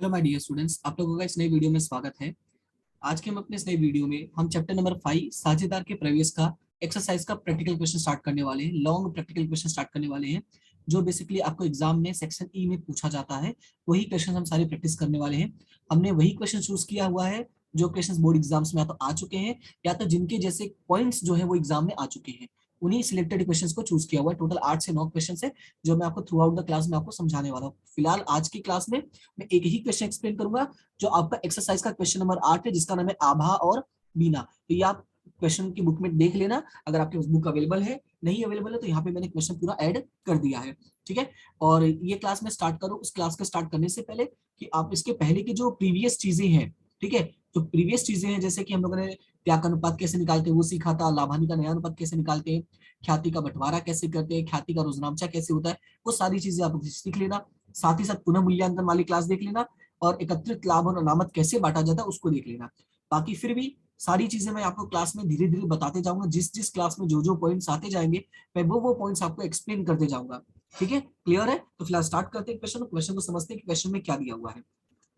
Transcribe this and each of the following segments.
Hello my dear students, आप लोगों का इस नई वीडियो में स्वागत है। आज के हम अपने इस नए वीडियो में हम चैप्टर नंबर 5 साझेदार के प्रवेश का एक्सरसाइज का प्रैक्टिकल क्वेश्चन स्टार्ट करने वाले हैं। लॉन्ग प्रैक्टिकल क्वेश्चन स्टार्ट करने वाले हैं जो बेसिकली आपको एग्जाम में सेक्शन ई में पूछा जाता है। वही क्वेश्चन हम सारे प्रैक्टिस करने वाले हैं। हमने वही क्वेश्चन चूज किया हुआ है जो क्वेश्चन बोर्ड एग्जाम्स में या तो आ चुके हैं या तो जिनके जैसे पॉइंट्स जो है वो एग्जाम में आ चुके हैं। उन्हीं सिलेक्टेड क्वेश्चंस को चूज किया हुआ है। टोटल 8 से 9 क्वेश्चन है जो मैं आपको थ्रू आउट द क्लास में आपको समझाने वाला हूँ। फिलहाल आज की क्लास में मैं एक ही क्वेश्चन एक्सप्लेन करूंगा जो आपका एक्सरसाइज का क्वेश्चन नंबर 8 है, जिसका नाम है आभा और बीना। तो ये आप क्वेश्चन की बुक में देख लेना, अगर आपके पास बुक अवेलेबल है। नहीं अवेलेबल है तो यहाँ पे मैंने क्वेश्चन पूरा ऐड कर दिया है। ठीक है, और ये क्लास में स्टार्ट करूँ उस क्लास के स्टार्ट करने से पहले कि आप इसके पहले की जो प्रीवियस चीजें हैं, ठीक है, जो प्रीवियस चीजें हैं जैसे कि हम लोगों ने त्याग का अनुपात कैसे निकालते हैं वो सीखा था, लाभानी का नया अनुपात कैसे निकालते हैं, ख्याति का बंटवारा कैसे करते हैं, ख्याति का रोजनामचा कैसे होता है, वो सारी चीजें आप सीख लेना। साथ ही साथ पुनः मूल्यांकन वाली क्लास देख लेना और एकत्रित लाभ और अनामत कैसे बांटा जाता है उसको देख लेना। बाकी फिर भी सारी चीजें मैं आपको क्लास में धीरे धीरे बताते जाऊंगा। जिस जिस क्लास में जो जो पॉइंट्स आते जाएंगे मैं वो पॉइंट्स आपको एक्सप्लेन करते जाऊंगा। ठीक है, क्लियर है? तो फिलहाल स्टार्ट करते हैं क्वेश्चन को समझते हैं कि क्वेश्चन में क्या दिया हुआ है।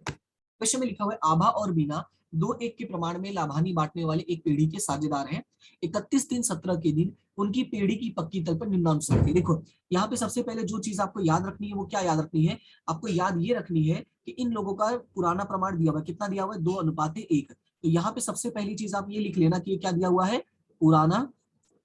क्वेश्चन में लिखा हुआ है आभा और बीना दो एक के प्रमाण में लाभानी बांटने वाले एक पीढ़ी के साझेदार हैं। 31/3/17 के दिन उनकी पीढ़ी की पक्की तल पर निम्नानुसार थी। देखो, यहाँ पे सबसे पहले जो चीज आपको याद रखनी है वो क्या याद रखनी है? आपको याद ये रखनी है कि इन लोगों का पुराना प्रमाण दिया हुआ है। कितना दिया हुआ है? 2:1। तो यहाँ पे सबसे पहली चीज आप ये लिख लेना कि ये क्या दिया हुआ है? पुराना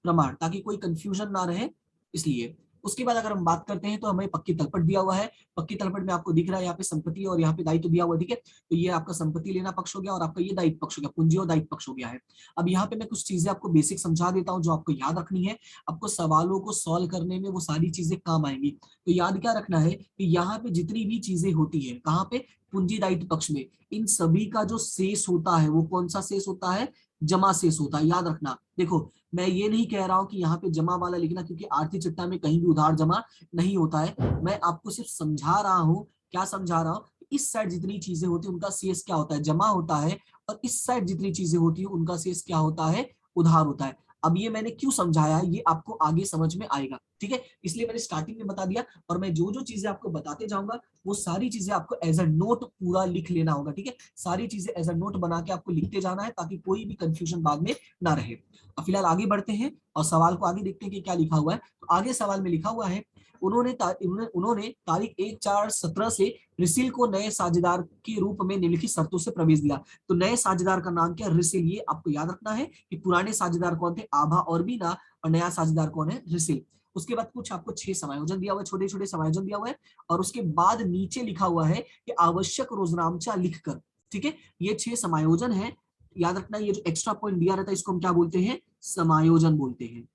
प्रमाण, ताकि कोई कंफ्यूजन ना रहे, इसलिए। उसके बाद अगर हम बात करते हैं तो हमें पक्की तलपट दिया हुआ है। पक्की तलपट में आपको दिख रहा है यहाँ पे संपत्ति और यहाँ पे दायित्व दिया हुआ है। ठीक है, तो ये आपका संपत्ति लेना पक्ष हो गया और आपका ये दायित्व पक्ष हो गया, पूंजी और दायित्व पक्ष हो गया है। अब यहाँ पे मैं कुछ चीजें आपको बेसिक समझा देता हूँ जो आपको याद रखनी है। आपको सवालों को सॉल्व करने में वो सारी चीजें काम आएंगी। तो याद क्या रखना है कि यहाँ पे जितनी भी चीजें होती है, कहाँ पे? पूंजी दायित्व पक्ष में, इन सभी का जो शेष होता है वो कौन सा शेष होता है? जमा शेष होता है। याद रखना। देखो, मैं ये नहीं कह रहा हूं कि यहाँ पे जमा वाला लिखना, क्योंकि आर्थिक चिट्ठा में कहीं भी उधार जमा नहीं होता है। मैं आपको सिर्फ समझा रहा हूँ। क्या समझा रहा हूँ? इस साइड जितनी चीजें होती है उनका शेष क्या होता है? जमा होता है। और इस साइड जितनी चीजें होती है उनका शेष क्या होता है? उधार होता है। अब ये मैंने क्यों समझाया है ये आपको आगे समझ में आएगा। ठीक है, इसलिए मैंने स्टार्टिंग में बता दिया और मैं जो जो चीजें आपको बताते जाऊंगा वो सारी चीजें आपको एज अ नोट पूरा लिख लेना होगा। ठीक है, सारी चीजें एज अ नोट बना के आपको लिखते जाना है ताकि कोई भी कंफ्यूजन बाद में ना रहे। अब फिलहाल आगे बढ़ते हैं और सवाल को आगे देखते हैं कि क्या लिखा हुआ है। तो आगे सवाल में लिखा हुआ है, उन्होंने तारीख 1/4/17 से रिसिल को नए साझेदार के रूप में निम्नलिखित शर्तों से प्रवेश दिया। तो नए साझेदार का नाम क्या? रिसिल। ये आपको याद रखना है कि पुराने साझेदार कौन थे? आभा और बीना, और नया साझेदार कौन है? रिसिल। उसके बाद कुछ आपको 6 समायोजन दिया हुआ है, छोटे छोटे समायोजन दिया हुआ है। और उसके बाद नीचे लिखा हुआ है कि आवश्यक रोजनामचा लिखकर, ठीक है, ये 6 समायोजन है। याद रखना, ये जो एक्स्ट्रा पॉइंट दिया रहता है इसको हम क्या बोलते हैं? समायोजन बोलते हैं।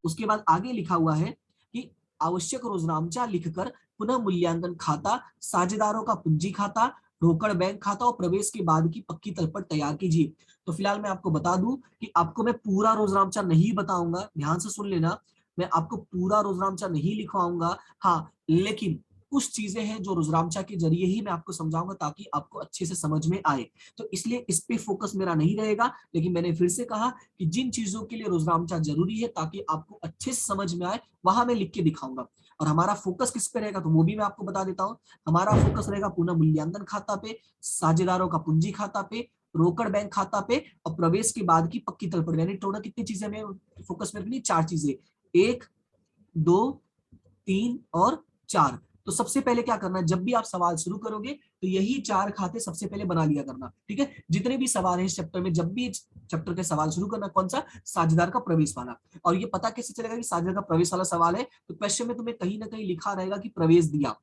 उसके बाद आगे लिखा हुआ है कि आवश्यक रोजनामचा लिखकर पुनः मूल्यांकन खाता, साझेदारों का पूंजी खाता, रोकड़ बैंक खाता और प्रवेश के बाद की पक्की तलपट तैयार कीजिए। तो फिलहाल मैं आपको बता दूं कि आपको मैं पूरा रोजनामचा नहीं बताऊंगा, ध्यान से सुन लेना। मैं आपको पूरा रोजनामचा नहीं लिखवाऊंगा, हाँ, लेकिन कुछ चीजें हैं जो रोजनामचा के जरिए ही मैं आपको समझाऊंगा ताकि आपको अच्छे से समझ में आए। तो इसलिए इस पे फोकस मेरा नहीं रहेगा, लेकिन मैंने फिर से कहा कि जिन चीजों के लिए रोजनामचा जरूरी है ताकि आपको अच्छे से समझ में आए वहां मैं लिख के दिखाऊंगा। और हमारा फोकस किस पे रहेगा तो वो भी मैं आपको बता देता हूँ। हमारा फोकस रहेगा पुनः मूल्यांकन खाता पे, साझेदारों का पूंजी खाता पे, रोकड़ बैंक खाता पे और प्रवेश के बाद की पक्की तलपट। यानी टोटल कितनी चीजें हमें फोकस में रखनी? 4 चीजें, 1, 2, 3 और 4। तो सबसे पहले क्या करना है, जब भी आप सवाल शुरू करोगे तो यही 4 खाते सबसे पहले बना लिया करना। ठीक है, जितने भी सवाल हैं इस चैप्टर में, जब भी चैप्टर के सवाल शुरू करना, कौन सा? साझेदार का प्रवेश वाला। और ये पता कैसे चलेगा कि साझेदार का प्रवेश वाला सवाल है? तो क्वेश्चन में तुम्हें कहीं ना कहीं लिखा रहेगा कि प्रवेश दिया।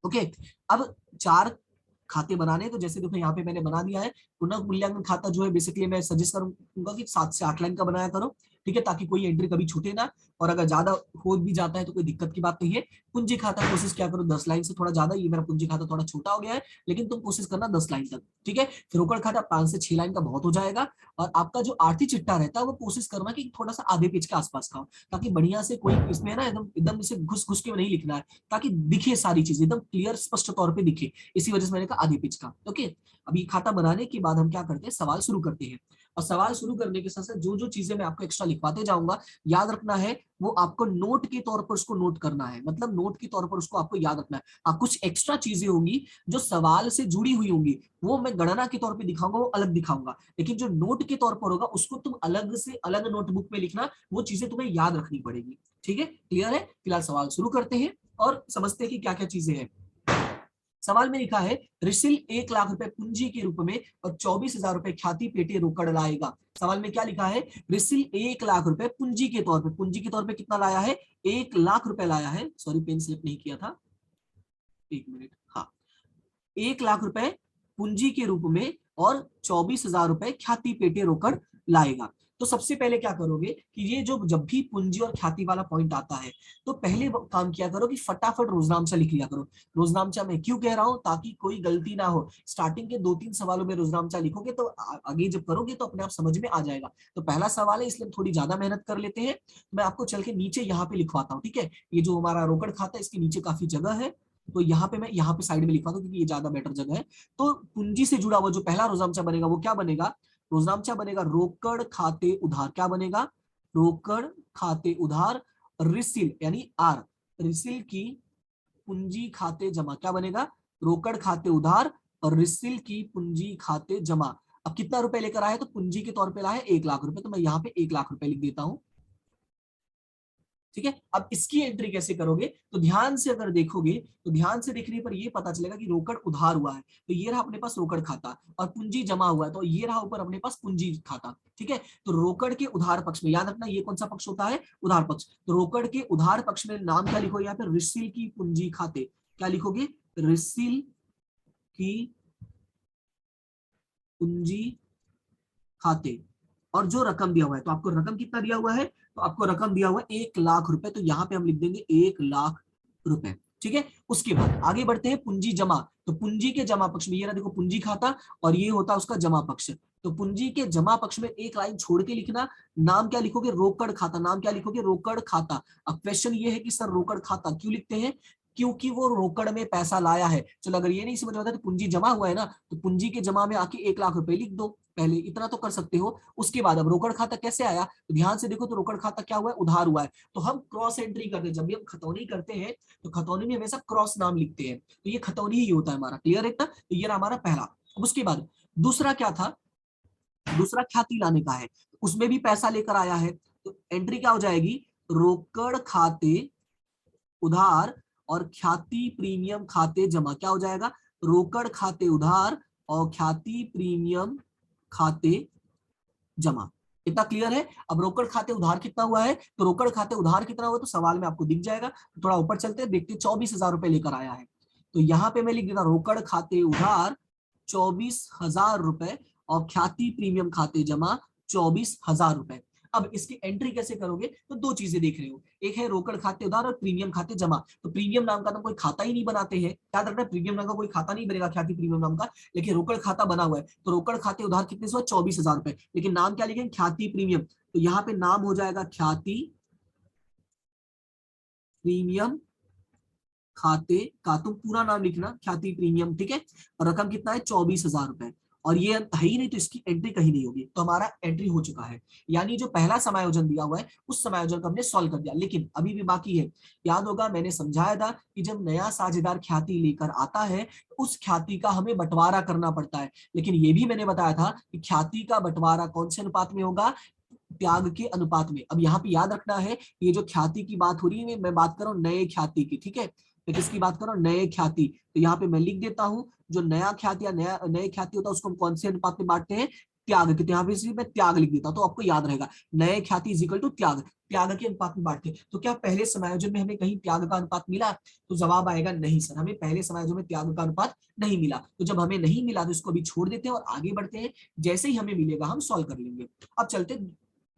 ओके, अब 4 खाते बनाने, तो जैसे देखो यहाँ पे मैंने बना दिया है। पुनः मूल्यांकन खाता जो है बेसिकली मैं सजेस्ट करूंगा कि 7 से 8 लाइन का बनाया करो। ठीक है, ताकि कोई एंट्री कभी छूटे ना, और अगर ज्यादा हो भी जाता है तो कोई दिक्कत की बात नहीं है। पूंजी खाता कोशिश क्या करो 10 लाइन से थोड़ा ज्यादा, ये मेरा पूंजी खाता थोड़ा छोटा हो गया है, लेकिन तुम कोशिश करना 10 लाइन तक। ठीक है, फिर रोकड़ खाता 5 से 6 लाइन का बहुत हो जाएगा। और आपका जो आर्थिक चिट्ठा रहता है वो कोशिश करना कि थोड़ा सा आधे पेज के आसपास का हो, ताकि बढ़िया से कोई इसमें ना एकदम एकदम इसे घुस घुस के नहीं लिखना है, ताकि दिखे सारी चीजें एकदम क्लियर स्पष्ट तौर पे दिखे। इसी वजह से मैंने कहा आधे पेज का। ओके, अब ये खाता बनाने के बाद हम क्या करते हैं? सवाल शुरू करते हैं। और सवाल शुरू करने के साथ साथ जो जो चीजें मैं आपको एक्स्ट्रा लिखवाते जाऊंगा, याद रखना है वो आपको नोट के तौर पर उसको नोट करना है, मतलब नोट के तौर पर उसको आपको याद रखना है। हाँ, कुछ एक्स्ट्रा चीजें होंगी जो सवाल से जुड़ी हुई होंगी, वो मैं गणना के तौर पे दिखाऊंगा, वो अलग दिखाऊंगा, लेकिन जो नोट के तौर पर होगा उसको तुम अलग से अलग नोटबुक में लिखना, वो चीजें तुम्हें याद रखनी पड़ेगी। ठीक है, क्लियर है? फिलहाल सवाल शुरू करते हैं और समझते हैं कि क्या क्या चीजें हैं। सवाल में लिखा है रिसिल 1 लाख रुपए पूंजी के रूप में और 24,000 रुपए ख्याति पेटे रोकड़ लाएगा। सवाल में क्या लिखा है? रिसिल 1 लाख रुपए पूंजी के तौर पे, पूंजी के तौर पे कितना लाया है? 1 लाख रुपए लाया है। सॉरी, पेन स्लिप नहीं किया था, 1 मिनट। हाँ, 1 लाख रुपए पूंजी के रूप में और 24,000 रुपए ख्याति पेटे रोकड़ लाएगा। तो सबसे पहले क्या करोगे कि ये जो जब भी पूंजी और ख्याति वाला पॉइंट आता है तो पहले काम किया करो कि फटाफट रोजनामचा लिख लिया करो। रोजनामचा मैं क्यों कह रहा हूं? ताकि कोई गलती ना हो। स्टार्टिंग के 2-3 सवालों में रोजनामचा लिखोगे तो आगे जब करोगे तो अपने आप समझ में आ जाएगा। तो पहला सवाल है इसलिए थोड़ी ज्यादा मेहनत कर लेते हैं। मैं आपको चल के नीचे यहाँ पे लिखवाता हूँ, ठीक है? ये जो हमारा रोकड़ खाता है इसके नीचे काफी जगह है, तो यहाँ पे मैं यहाँ पे साइड में लिखवा दूं क्योंकि ये ज्यादा बेटर जगह है। तो पूंजी से जुड़ा हुआ जो पहला रोजनामचा बनेगा वो क्या बनेगा? रोजनामचा बनेगा रोकड़ खाते उधार। क्या बनेगा? रोकड़ खाते उधार रिसिल यानी आर, रिसिल की पूंजी खाते जमा। क्या बनेगा? रोकड़ खाते उधार और रिसिल की पूंजी खाते जमा। अब कितना रुपए लेकर आया? तो पूंजी के तौर पे लाया 1 लाख रुपए, तो मैं यहाँ पे 1 लाख रुपए लिख देता हूं। ठीक है, अब इसकी एंट्री कैसे करोगे? तो ध्यान से अगर देखोगे तो ध्यान से देखने पर ये पता चलेगा कि रोकड़ उधार हुआ है तो ये रहा अपने पास रोकड़ खाता, और पूंजी जमा हुआ है तो ये रहा ऊपर अपने पास पूंजी खाता। ठीक है, तो रोकड़ के उधार पक्ष में याद रखना ये कौन सा पक्ष होता है? उधार पक्ष। तो रोकड़ के उधार पक्ष में नाम क्या लिखोगे? यहाँ पे रिसिल की पूंजी खाते। क्या लिखोगे? रिसिल की पूंजी खाते। और जो रकम दिया हुआ है, तो आपको रकम कितना दिया हुआ है? तो आपको रकम दिया हुआ है 1 लाख रुपए, तो यहाँ पे हम लिख देंगे 1 लाख रुपए। ठीक है, उसके बाद आगे बढ़ते हैं पूंजी जमा। तो पूंजी के जमा पक्ष में ये रहा देखो पूंजी खाता, और ये होता है उसका जमा पक्ष। तो पूंजी के जमा पक्ष में एक लाइन छोड़ के लिखना, नाम क्या लिखोगे? रोकड़ खाता। नाम क्या लिखोगे? रोकड़ खाता। अब क्वेश्चन ये है कि सर रोकड़ खाता क्यों लिखते हैं? क्योंकि वो रोकड़ में पैसा लाया है। चलो अगर ये नहीं समझ में आता तो पूंजी जमा हुआ है ना, तो पूंजी के जमा में आके 1 लाख रुपए लिख दो, पहले इतना तो कर सकते हो। उसके बाद अब रोकड़ खाता कैसे आया? तो ध्यान से देखो, तो रोकड़ खाता क्या हुआ है? उधार हुआ है। तो हम क्रॉस एंट्री करते हैं, जब भी हम खतौनी करते हैं तो खतौनी में हमेशा क्रॉस नाम लिखते हैं, तो ये खतौनी ही होता है हमारा। क्लियर है इतना? तो ये हमारा पहला। अब उसके बाद दूसरा क्या था? दूसरा ख्याति लाने का है, उसमें भी पैसा लेकर आया है, तो एंट्री क्या हो जाएगी? रोकड़ खाते उधार और ख्याति प्रीमियम खाते जमा। क्या हो जाएगा? रोकड़ खाते उधार और ख्याति प्रीमियम खाते जमा। इतना क्लियर है? अब रोकड़ खाते उधार कितना हुआ है? तो रोकड़ खाते उधार कितना हुआ तो सवाल में आपको दिख जाएगा। तो थोड़ा ऊपर चलते हैं, देखते 24,000 रुपए लेकर आया है, तो यहाँ पे मैं लिख देता रोकड़ खाते उधार 24,000 रुपए और ख्याति प्रीमियम खाते जमा 24,000 रुपए। अब इसकी एंट्री कैसे करोगे? तो दो चीजें देख रहे हो, एक है रोकड़ खाते उधार और प्रीमियम खाते जमा। तो प्रीमियम नाम का तो कोई खाता ही नहीं बनाते हैं, याद रखना प्रीमियम नाम का कोई खाता नहीं बनेगा ख्याति प्रीमियम नाम का, लेकिन रोकड़ खाता बना हुआ है। तो रोकड़ खाते उधार कितने से? 24,000 रुपए, लेकिन नाम क्या लिखेंगे? ख्याति प्रीमियम। तो यहाँ पे नाम हो जाएगा ख्याति प्रीमियम खाते का, तुम पूरा नाम लिखना ख्याति प्रीमियम। ठीक है, और रकम कितना है? 24,000 रुपए, और ये है ही नहीं तो इसकी एंट्री कहीं नहीं होगी। तो हमारा एंट्री हो चुका है, यानी जो पहला समायोजन दिया हुआ है उस समायोजन को हमने सॉल्व कर दिया, लेकिन अभी भी बाकी है। याद होगा मैंने समझाया था कि जब नया साझेदार ख्याति लेकर आता है उस ख्याति का हमें बंटवारा करना पड़ता है, लेकिन ये भी मैंने बताया था कि ख्याति का बंटवारा कौन से अनुपात में होगा? त्याग के अनुपात में। अब यहाँ पे याद रखना है, ये जो ख्याति की बात हो रही है मैं बात कर रहा हूँ नए ख्याति की। ठीक है, मैं किसकी बात कर रहा हूँ? नए ख्याति। तो यहाँ पे मैं लिख देता हूँ जो नया ख्याति या नया नए ख्याति होता है उसको हम कौन से अनुपात में बांटते हैं? त्याग के। तो यहाँ पे मैं त्याग लिख देता हूँ तो आपको याद रहेगा, नए ख्याति इज इक्वल टू त्याग, त्याग के अनुपात में बांटते हैं। तो क्या पहले समायोजन में हमें कहीं त्याग का अनुपात मिला? तो जवाब आएगा नहीं सर, हमें पहले समायोजन में त्याग का अनुपात नहीं मिला। तो जब हमें नहीं मिला तो इसको भी छोड़ देते हैं और आगे बढ़ते हैं, जैसे ही हमें मिलेगा हम सॉल्व कर लेंगे। अब चलते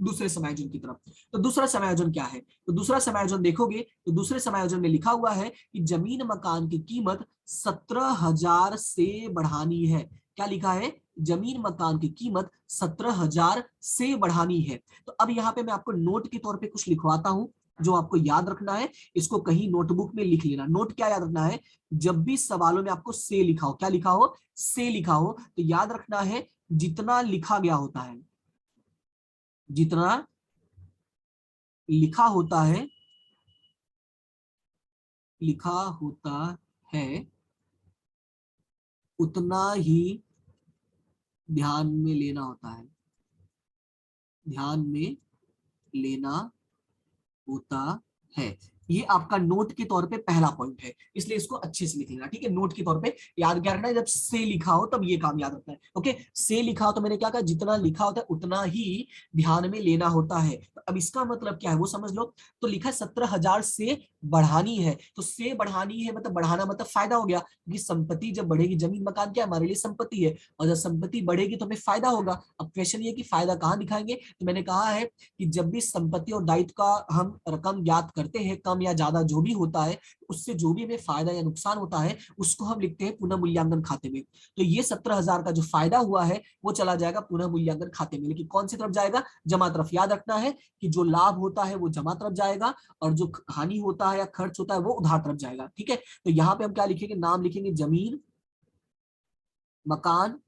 दूसरे समायोजन की तरफ। तो दूसरा समायोजन क्या है? तो दूसरा समायोजन देखोगे तो दूसरे समायोजन में लिखा हुआ है कि जमीन मकान की कीमत 17,000 से बढ़ानी है। क्या लिखा है? जमीन मकान की कीमत 17,000 से बढ़ानी है। तो अब यहाँ पे मैं आपको नोट के तौर पे कुछ लिखवाता हूं जो आपको याद रखना है, इसको कहीं नोटबुक में लिख लेना। नोट क्या याद रखना है? जब भी सवालों में आपको से लिखा हो, क्या लिखा हो? से लिखा हो, तो याद रखना है जितना लिखा गया होता है जितना लिखा होता है, लिखा होता है उतना ही ध्यान में लेना होता है, ध्यान में लेना होता है। ये आपका नोट के तौर पे पहला पॉइंट है, इसलिए इसको अच्छे से लिख लेना, ठीक है। नोट के तौर पे याद क्या रखना है, जब से लिखा हो तब ये काम याद रखना है। ओके, से लिखा हो तो मैंने क्या कहा, जितना लिखा होता है उतना ही ध्यान में लेना होता है। तो अब इसका मतलब क्या है वो समझ लो। तो लिखा है 17,000 से बढ़ानी है, तो से बढ़ानी है मतलब बढ़ाना मतलब फायदा हो गया, क्योंकि संपत्ति जब बढ़ेगी, जमीन मकान क्या हमारे लिए संपत्ति है, और जब संपत्ति बढ़ेगी तो हमें फायदा होगा। अब क्वेश्चन ये कि फायदा कहाँ दिखाएंगे, तो मैंने कहा है कि जब भी संपत्ति और दायित्व का हम रकम ज्ञात करते हैं, कम या ज्यादा जो भी होता है, उससे जो भी हमें फायदा या नुकसान होता है उसको हम लिखते हैं पुनः मूल्यांकन खाते में। तो ये 17,000 का जो फायदा हुआ है वो चला जाएगा पुनः मूल्यांकन खाते में, लेकिन कौन सी तरफ जाएगा, जमा तरफ। याद रखना है कि जो लाभ होता है वो जमा तरफ जाएगा, और जो हानि होता है या खर्च होता है वो उधार तरफ जाएगा, ठीक है। तो यहाँ पे हम क्या लिखेंगे, नाम लिखेंगे जमीन मकान,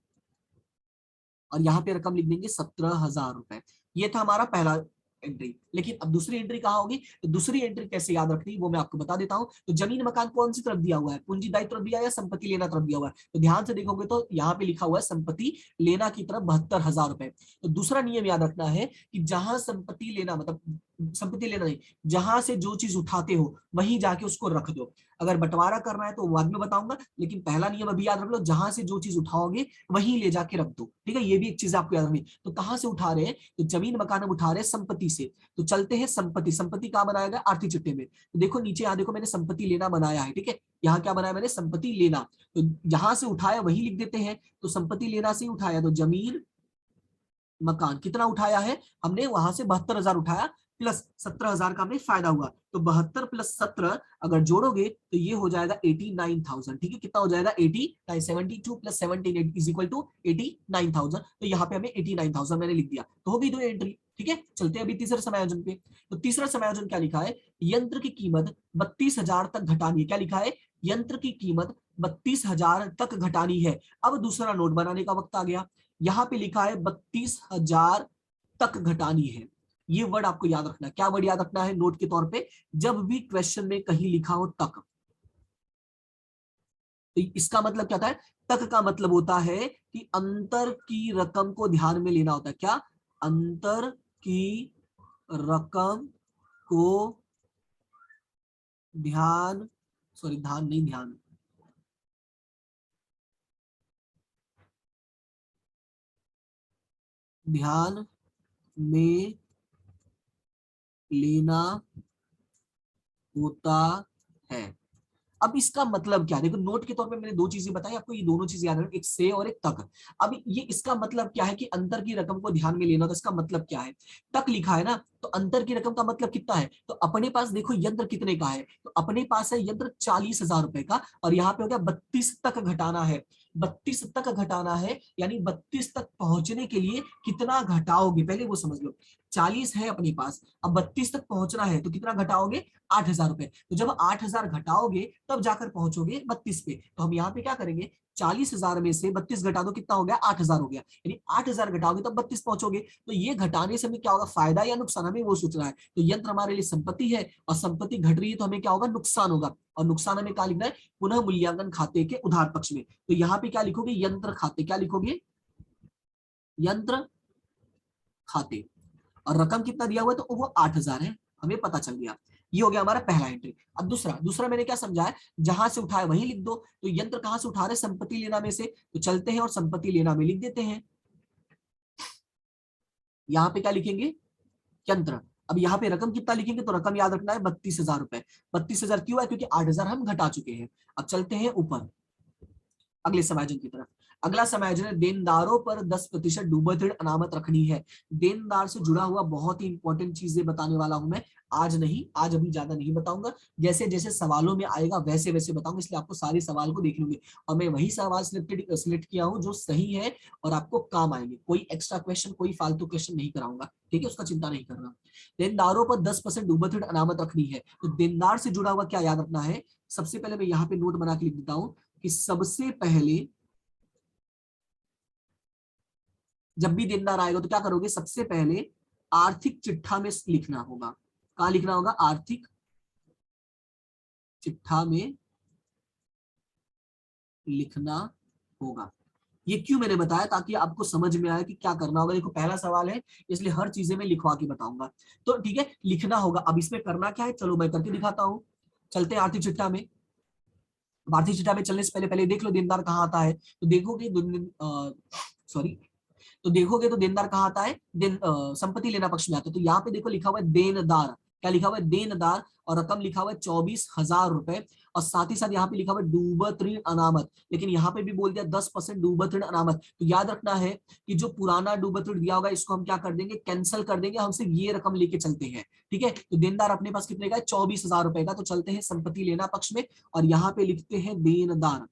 और यहाँ पे रकम लिख देंगे 17,000 रुपए। ये था हमारा पहला एंट्री। लेकिन अब दूसरी एंट्री कहाँ होगी, तो दूसरी एंट्री कैसे याद रखनी वो मैं आपको बता देता हूँ। तो जमीन मकान कौन सी तरफ दिया हुआ है, पूंजी दायित्व तरफ दिया है या संपत्ति लेना तरफ दिया हुआ है, तो ध्यान से देखोगे तो यहाँ पे लिखा हुआ है संपत्ति लेना की तरफ 72,000 रुपए। तो दूसरा नियम याद रखना है कि जहां संपत्ति लेना मतलब संपत्ति लेना नहीं, जहां से जो चीज उठाते हो वहीं जाके उसको रख दो। अगर बंटवारा करना है तो बाद में बताऊंगा, लेकिन पहला नियम अभी याद रख लो, जहां से जो चीज उठाओगे वहीं ले जाके रख दो, ठीक है। ये भी एक चीज आपको याद रखनी। तो कहां से उठा रहे हैं, तो जमीन मकान हम उठा रहे हैं संपत्ति से। तो चलते हैं संपत्ति, संपत्ति कहां बनाया गया, आर्थिक चिट्ठे में। तो देखो नीचे यहाँ देखो मैंने संपत्ति लेना बनाया है, ठीक है। यहाँ क्या बनाया मैंने, संपत्ति लेना। तो जहां से उठाया वही लिख देते हैं, तो संपत्ति लेना से ही उठाया, तो जमीन मकान कितना उठाया है हमने, वहां से 72,000 उठाया, प्लस 17,000 का हमें फायदा हुआ। तो 72 प्लस 17 अगर जोड़ोगे तो ये हो जाएगा 89,000, ठीक है। कितना हो जाएगा 89, 72 प्लस 17 इज इक्वल टू 89,000। तो यहाँ पे हमें 89,000 मैंने लिख दिया, तो हो गई दो एंट्री, ठीक है। चलते हैं अभी तीसरे समायोजन पे। तो तीसरा समायोजन क्या लिखा है, यंत्र की कीमत 32,000 तक घटानी है। क्या लिखा है, यंत्र की कीमत 32,000 तक घटानी है। अब दूसरा नोट बनाने का वक्त आ गया। यहाँ पे लिखा है 32,000 तक घटानी है। ये वर्ड आपको याद रखना है। क्या वर्ड याद रखना है नोट के तौर पे, जब भी क्वेश्चन में कहीं लिखा हो तक, तो इसका मतलब क्या होता है, तक का मतलब होता है कि अंतर की रकम को ध्यान में लेना होता है। क्या, अंतर की रकम को ध्यान, सॉरी ध्यान नहीं, ध्यान, ध्यान में लेना होता है। अब इसका मतलब क्या है, देखो नोट के तौर पे मैंने दो चीजें बताई आपको, ये दोनों चीजें याद रखनी, एक से और एक तक। अब ये इसका मतलब क्या है कि अंतर की रकम को ध्यान में लेना, तो इसका मतलब क्या है, तक लिखा है ना, तो अंतर की रकम का मतलब कितना है, तो अपने पास देखो यंत्र कितने का है, तो अपने पास है यंत्र 40,000 रुपए का, और यहाँ पे हो गया 32 तक घटाना है। 32 तक घटाना है, यानी 32 तक पहुंचने के लिए कितना घटाओगे, पहले वो समझ लो। 40 है अपने पास, अब 32 तक पहुंचना है तो कितना घटाओगे, 8,000 रुपए। तो जब 8,000 घटाओगे तब जाकर पहुंचोगे 32 पे। तो हम यहाँ पे क्या करेंगे, 40,000 में से 32 घटा दो, कितना हो गया, 8,000 हो गया, यानी 8,000 घटाओगे तब 32 पहुंचोगे। तो ये घटाने से हमें क्या होगा, फायदा या नुकसान, हमें वो सोचना है। तो यंत्र हमारे लिए संपत्ति है, और संपत्ति घट रही है तो हमें क्या होगा, नुकसान होगा, और नुकसान हमें क्या लिखना है, पुनः मूल्यांकन खाते के उधार पक्ष में। तो यहाँ पे क्या लिखोगे, यंत्र खाते, क्या लिखोगे, यंत्र खाते, और रकम कितना दिया हुआ है, तो वो 8,000 है, हमें पता चल गया। ये हो गया हमारा पहला एंट्री। अब दूसरा, दूसरा मैंने क्या समझा है, जहां से उठाए वहीं लिख दो। तो यंत्र कहां से उठा रहे, संपत्ति लेना में से, तो चलते हैं और संपत्ति लेना में लिख देते हैं। यहाँ पे क्या लिखेंगे, यंत्र। अब यहाँ पे रकम कितना लिखेंगे, तो रकम याद रखना है 32,000 रुपए। 32,000 क्यों है, क्योंकि 8,000 हम घटा चुके हैं। अब चलते हैं ऊपर अगले समायोजन की तरफ। अगला समायोजन है, देनदारों पर 10% डूबत ऋण अनामत रखनी है। देनदार से जुड़ा हुआ बहुत ही इंपॉर्टेंट चीजें बताने वाला हूं मैं, आज नहीं, आज अभी ज्यादा नहीं बताऊंगा, जैसे जैसे सवालों में आएगा वैसे वैसे बताऊंगा, इसलिए आपको सारे सवाल को देख लूंगे। और मैं वही सवाल सिलेक्ट किया हूं जो सही है और आपको काम आएंगे, कोई एक्स्ट्रा क्वेश्चन, कोई फालतू क्वेश्चन नहीं कराऊंगा, ठीक है, उसका चिंता नहीं करना। देनदारों पर 10% डूबत ऋण अनामत रखनी है, तो देनदार से जुड़ा हुआ क्या याद रखना है, सबसे पहले मैं यहाँ पे नोट बना के लिख देता हूं कि सबसे पहले जब भी देनदार आएगा तो क्या करोगे, सबसे पहले आर्थिक चिट्ठा में लिखना होगा। कहां लिखना होगा? आर्थिक चिट्ठा में लिखना होगा। ये क्यों मैंने बताया? ताकि आपको समझ में आए कि क्या करना होगा। देखो पहला सवाल है इसलिए हर चीजें मैं लिखवा के बताऊंगा। तो ठीक है, लिखना होगा। अब इसमें करना क्या है, चलो मैं करके दिखाता हूं। चलते हैं आर्थिक चिट्ठा में। आर्थिक चिट्ठा में चलने से पहले पहले देख लो देनदार कहाँ आता है। तो देखोगे सॉरी तो देखोगे तो देनदार कहाँ आता है? संपत्ति लेना पक्ष में आता है। तो यहाँ पे देखो लिखा हुआ है देनदार। क्या लिखा हुआ है? देनदार। और रकम लिखा हुआ है 24,000 रुपए। और साथ ही साथ यहाँ पे लिखा हुआ है डूबत ऋण अनामत। लेकिन यहाँ पे भी बोल दिया 10% डूबत ऋण अनामत। तो याद रखना है कि जो पुराना डूबत ऋण दिया होगा इसको हम क्या कर देंगे? कैंसिल कर देंगे। हम सिर्फ ये रकम लेके चलते हैं। ठीक है, तो देनदार अपने पास कितने का है? 24,000 रुपए का। तो चलते हैं संपत्ति लेना पक्ष में और यहाँ पे लिखते हैं देनदार।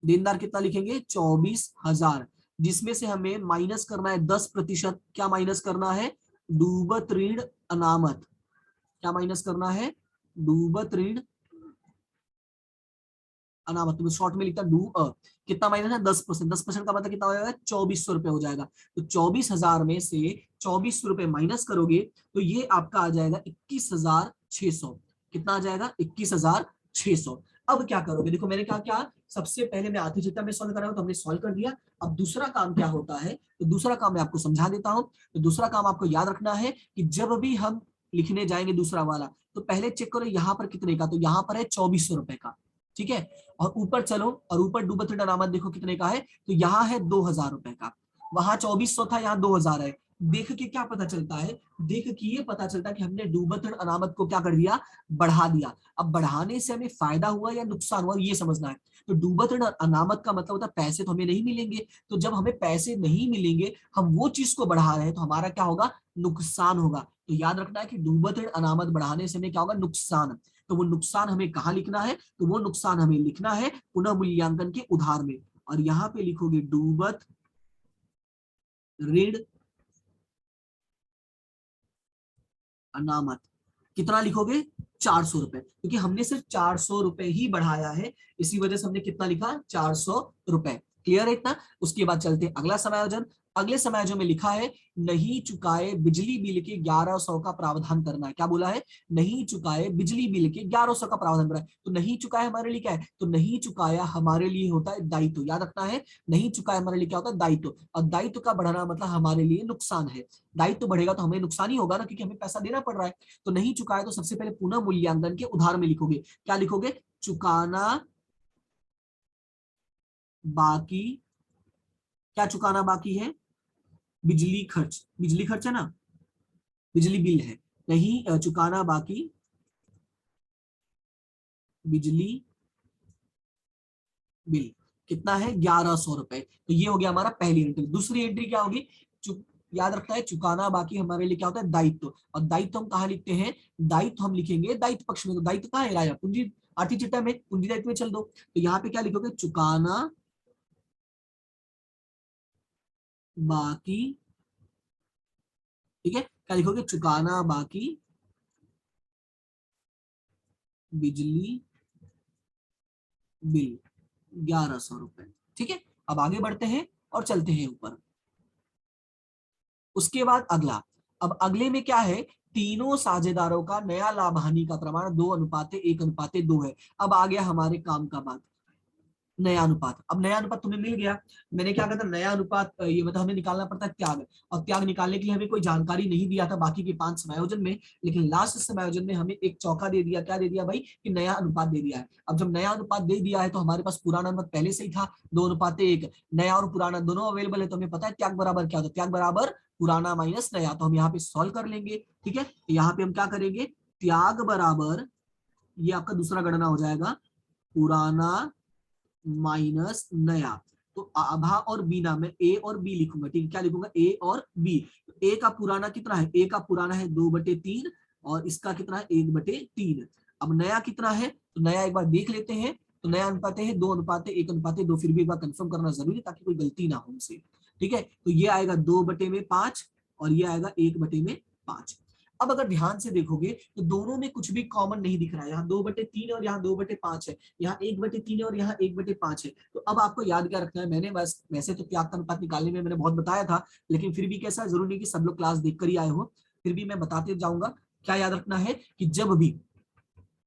देनदार कितना लिखेंगे? 24,000। जिसमें से हमें माइनस करना है 10%। क्या माइनस करना है? डूबत ऋण अनामत। क्या माइनस करना है? डूबत ऋण अनामत। तो शॉर्ट में लिखता कितना माइनस है? 10%। 10% का मतलब कितना हो जाएगा? 2400 रुपए हो जाएगा। तो 24,000 में से 2400 रुपए माइनस करोगे तो ये आपका आ जाएगा 21,600। कितना आ जाएगा? 21,600। अब क्या करोगे? देखो मैंने कहा क्या, सबसे पहले मैं आधी चिट्ठा में सॉल्व कर रहा हूं, तो हमने सॉल्व कर दिया। अब दूसरा काम क्या होता है, तो दूसरा काम मैं आपको समझा देता हूं। तो दूसरा काम आपको याद रखना है कि जब भी हम लिखने जाएंगे दूसरा वाला, तो पहले चेक करो यहाँ पर कितने का। तो यहाँ पर है 2400 रुपए का। ठीक है, और ऊपर चलो और ऊपर डूबत ऋण अनामत देखो कितने का है। तो यहाँ है 2,000 रुपए का। वहां 2400 था, यहाँ 2,000 है। देख के क्या पता चलता है? देख के ये पता चलता है कि हमने डूबत ऋण अनामत को क्या कर दिया? बढ़ा दिया। अब बढ़ाने से हमें फायदा हुआ या नुकसान हुआ, ये समझना है। तो डूबत ऋण अनामत का मतलब होता है पैसे तो हमें नहीं मिलेंगे। तो जब हमें पैसे नहीं मिलेंगे, हम वो चीज को बढ़ा रहे हैं, तो हमारा क्या होगा? नुकसान होगा। तो याद रखना है कि डूबत ऋण अनामत बढ़ाने से हमें क्या होगा? नुकसान। तो वो नुकसान हमें कहाँ लिखना है? तो वो नुकसान हमें लिखना है पुनः मूल्यांकन के उधार में। और यहाँ पे लिखोगे डूबत ऋण अनामत। कितना लिखोगे? 400 रुपए, क्योंकि हमने सिर्फ 400 रुपए ही बढ़ाया है। इसी वजह से हमने कितना लिखा? 400 रुपए। क्लियर है इतना? उसके बाद चलते हैं अगला समायोजन। अगले समायोजन में लिखा है नहीं चुकाए बिजली बिल के 1100 का प्रावधान करना है। क्या बोला है? नहीं चुकाए बिजली बिल के 1100 का प्रावधान करना है। तो नहीं चुकाया हमारे लिए क्या है? तो नहीं चुकाया हमारे लिए होता है दायित्व। याद रखना है, नहीं चुकाया हमारे लिए क्या होता है? दायित्व। और दायित्व का बढ़ाना मतलब हमारे लिए नुकसान है। दायित्व बढ़ेगा तो हमें नुकसान ही होगा ना, क्योंकि हमें पैसा देना पड़ रहा है। तो नहीं चुकाया तो सबसे पहले पुनः मूल्यांकन के उधार में लिखोगे। क्या लिखोगे? चुकाना बाकी। क्या चुकाना बाकी है? बिजली खर्च। बिजली खर्च है ना, बिजली बिल है। नहीं चुकाना बाकी बिजली बिल। कितना है? 1100 रुपए। तो ये हो गया हमारा पहली एंट्री। दूसरी एंट्री क्या होगी? याद रखना है चुकाना बाकी हमारे लिए क्या होता है? दायित्व। और दायित्व हम कहाँ लिखते हैं? दायित्व हम लिखेंगे दायित्व पक्ष में। तो दायित्व कहाँ है? राजा पूंजी आर्थिक चिट्ठा में पूंजी दायित्व में चल दो। तो यहाँ पे क्या लिखोगे? चुकाना बाकी। ठीक है, क्या लिखोगे? चुकाना बाकी बिजली बिल 1100 रुपए। ठीक है, अब आगे बढ़ते हैं और चलते हैं ऊपर। उसके बाद अगला। अब अगले में क्या है? तीनों साझेदारों का नया लाभ हानि का प्रमाण 2:1:2 है। अब आ गया हमारे काम का बात, नया अनुपात। अब नया अनुपात तुम्हें मिल गया। मैंने क्या कहा था? नया अनुपात ये मतलब हमें निकालना पड़ता है त्याग। और त्याग निकालने के लिए हमें कोई जानकारी नहीं दिया था बाकी के 5 समायोजन में। लेकिन लास्ट समायोजन में हमें एक चौका दे दिया। क्या दे दिया भाई? कि नया अनुपात दे दिया है। अब जब नया अनुपात दे दिया है तो हमारे पास पुराना अनुपात पहले से ही था 2:1। नया और पुराना दोनों अवेलेबल है, तो हमें पता है त्याग बराबर क्या होता है? त्याग बराबर पुराना माइनस नया। तो हम यहाँ पे सॉल्व कर लेंगे। ठीक है, तो यहाँ पे हम क्या करेंगे? त्याग बराबर, ये आपका दूसरा गणना हो जाएगा, पुराना माइनस नया। तो आभा और बीना में ए और बी लिखूंगा। ठीक है, क्या लिखूंगा? ए और बी। ए का पुराना कितना है? ए का पुराना है 2/3 और इसका कितना है? 1/3। अब नया कितना है? तो नया एक बार देख लेते हैं। तो नया अनुपात है 2:1:2। फिर भी एक बार कंफर्म करना जरूरी ताकि कोई गलती ना हो हमसे। ठीक है, तो ये आएगा 2/5 और ये आएगा 1/5। अब अगर ध्यान से देखोगे तो दोनों में कुछ भी कॉमन नहीं दिख रहा है, यहाँ 2/3 और यहाँ 2/5 है, यहाँ 1/3 और यहाँ 1/5 है। तो अब आपको याद क्या रखना है, मैंने बस वैसे तो त्याग का अनुपात निकालने में मैंने बहुत बताया था, लेकिन फिर भी कैसा, जरूरी नहीं कि सब लोग क्लास देखकर ही आए हो, फिर भी मैं बताते जाऊंगा। क्या याद रखना है कि जब भी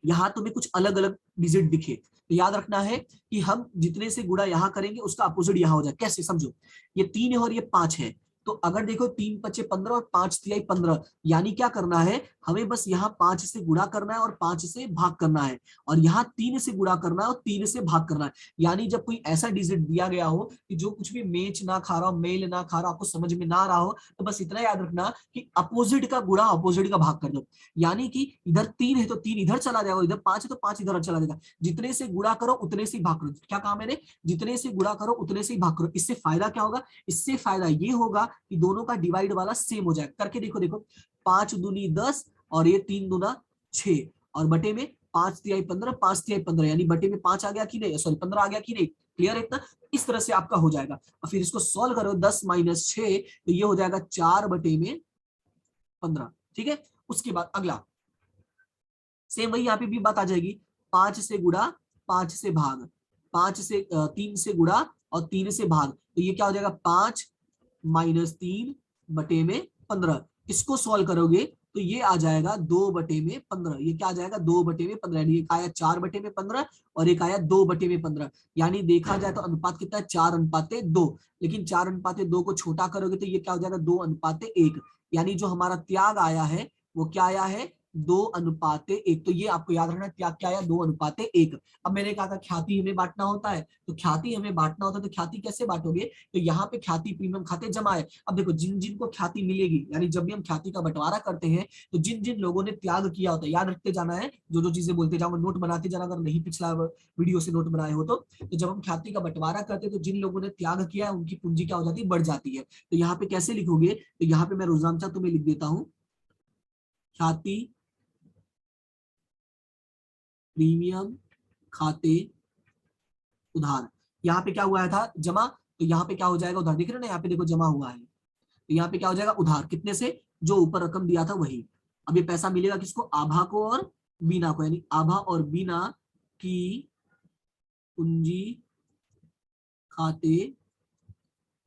यहाँ तुम्हें कुछ अलग अलग डिजिट दिखे तो याद रखना है कि हम जितने से गुणा यहाँ करेंगे उसका अपोजिट यहाँ हो जाए। कैसे, समझो, ये 3 है और ये 5 है, तो अगर देखो 3 × 5 = 15 और 5 × 3 = 15, यानी क्या करना है, हमें बस यहाँ 5 से गुणा करना है और 5 से भाग करना है, और यहाँ 3 से गुणा करना है और 3 से भाग करना है। यानी जब कोई ऐसा डिजिट दिया गया हो कि जो कुछ भी मैच ना खा रहा हो, मेल ना खा रहा, आपको समझ में ना आ रहा हो, तो बस इतना याद रखना कि अपोजिट का गुणा अपोजिट का भाग कर दो। यानी कि इधर 3 है तो 3 इधर चला जाएगा, इधर 5 है तो 5 इधर चला जाएगा। जितने से गुणा करो उतने से भाग करो। क्या कहा मैंने, जितने से गुणा करो उतने से भाग करो। इससे फायदा क्या होगा, इससे फायदा ये होगा कि दोनों का डिवाइड वाला सेम हो जाएगा। करके देखो, देखो 5 दूनी 10 और ये 3 दूना 6 और बटे में 5 × 3 = 15, 5 × 3 = 15, यानी बटे में 5 आ गया कि नहीं, सॉरी 15 आ गया कि नहीं। क्लियर है इतना, इस तरह से आपका हो जाएगा। और फिर इसको सॉल्व करो, 10 - 6 तो ये हो जाएगा 4/15। ठीक है, उसके बाद अगला सेम वही यहाँ पे भी बात आ जाएगी, 5 से गुणा 5 से भाग, 5 से 3 से गुणा और 3 से भाग, तो ये क्या हो जाएगा 5 - 3 बटे में 15। इसको सॉल्व करोगे तो ये आ जाएगा 2/15। ये क्या आ जाएगा 2/15, यानी एक आया 4/15 और एक आया 2/15। यानी देखा जाए तो अनुपात कितना है, 4:2। लेकिन 4:2 को छोटा करोगे तो ये क्या हो जाएगा 2:1। यानी जो हमारा त्याग आया है वो क्या आया है 2:1। तो ये आपको याद रखना, त्याग क्या आया 2:1। अब मैंने कहा था ख्याति हमें बांटना होता है, तो ख्याति हमें बांटना होता है, तो ख्याति कैसे बांटोगे, तो यहाँ पे ख्याति प्रीमियम खाते जमा है। अब देखो जिन जिन को ख्याति मिलेगी, यानी जब भी हम ख्याति का बंटवारा करते हैं तो जिन जिन लोगों ने त्याग किया होता है, याद रखते जाना है, जो जो चीजें बोलते जाओ, नोट बनाते जाना, अगर नहीं पिछला वीडियो से नोट बनाए हो तो जब हम ख्याति का बंटवारा करते हैं तो जिन लोगों ने त्याग किया है उनकी पूंजी क्या हो जाती है, बढ़ जाती है। तो यहाँ पे कैसे लिखोगे, तो यहाँ पे मैं रोजाना तुम्हें लिख देता हूँ, ख्याति प्रीमियम खाते उधार। यहाँ पे क्या हुआ था जमा, तो यहाँ पे क्या हो जाएगा उधार। देख रहे हो ना, यहाँ पे देखो जमा हुआ है, तो यहाँ पे क्या हो जाएगा उधार, कितने से, जो ऊपर रकम दिया था वही। अब ये पैसा मिलेगा किसको, आभा को और बीना को, यानी आभा और बीना की पूंजी खाते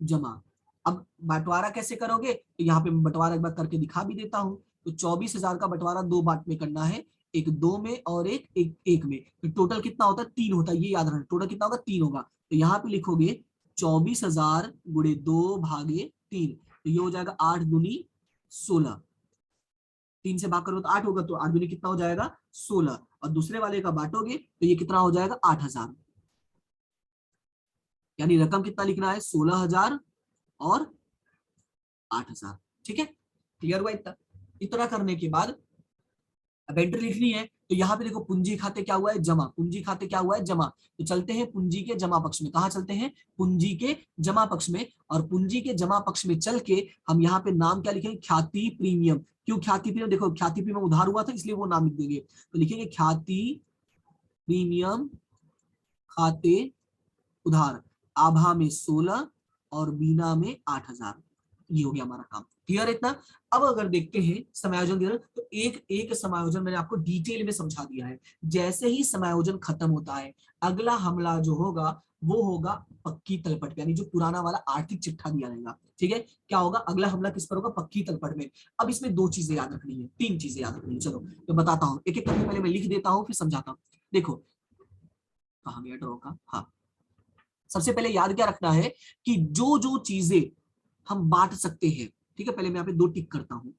जमा। अब बंटवारा कैसे करोगे, तो यहाँ पे बंटवारा एक बार करके दिखा भी देता हूँ। तो 24,000 का बंटवारा 2 बांट में करना है, एक 2 में और एक में। तो टोटल कितना होता है 3 होता है, ये याद रखना, टोटल कितना होगा 3 होगा। तो यहाँ पे लिखोगे 24,000 × 2/3, तो ये हो जाएगा 8 दूनी 16। 3 से भाग करोगे तो 8 होगा, तो 8 दूनी कितना हो जाएगा 16, और दूसरे वाले का बांटोगे तो ये कितना हो जाएगा 8,000। यानी रकम कितना लिखना है 16,000 और 8,000। ठीक है, क्लियर हुआ इतना। इतना करने के बाद अब एंट्री लिखनी है, तो यहाँ पे देखो पूंजी खाते क्या हुआ है जमा, पूंजी खाते क्या हुआ है जमा। तो चलते हैं पूंजी के जमा पक्ष में। कहाँ चलते हैं, पूंजी के जमा पक्ष में। और पूंजी के जमा पक्ष में चल के हम यहाँ पे नाम क्या लिखेंगे, ख्याति प्रीमियम। क्यों ख्याति प्रीमियम, देखो ख्याति प्रीमियम उधार हुआ था इसलिए वो नाम लिख देंगे, तो लिखेंगे ख्याति प्रीमियम खाते उधार, आभा में 16 और बीना में 8,000। ये हो गया हमारा काम। क्लियर है इतना। अब अगर देखते हैं समायोजन दिया, तो एक एक समायोजन मैंने आपको डिटेल में समझा दिया है। जैसे ही समायोजन खत्म होता है, अगला हमला जो होगा वो होगा पक्की तलपट, यानी जो पुराना वाला आर्थिक चिट्ठा दिया रहेगा। ठीक है, क्या होगा अगला हमला किस पर होगा, पक्की तलपट में। अब इसमें 2 चीजें याद रखनी है, 3 चीजें याद रखनी है। चलो मैं बताता हूँ, एक एक करके पहले मैं लिख देता हूँ फिर समझाता हूँ। देखो कहाँ गया ड्रॉ का, हाँ, सबसे पहले याद क्या रखना है कि जो जो चीजें हम बांट सकते हैं, ठीक है, पहले मैं यहाँ पे 2 टिक करता हूं,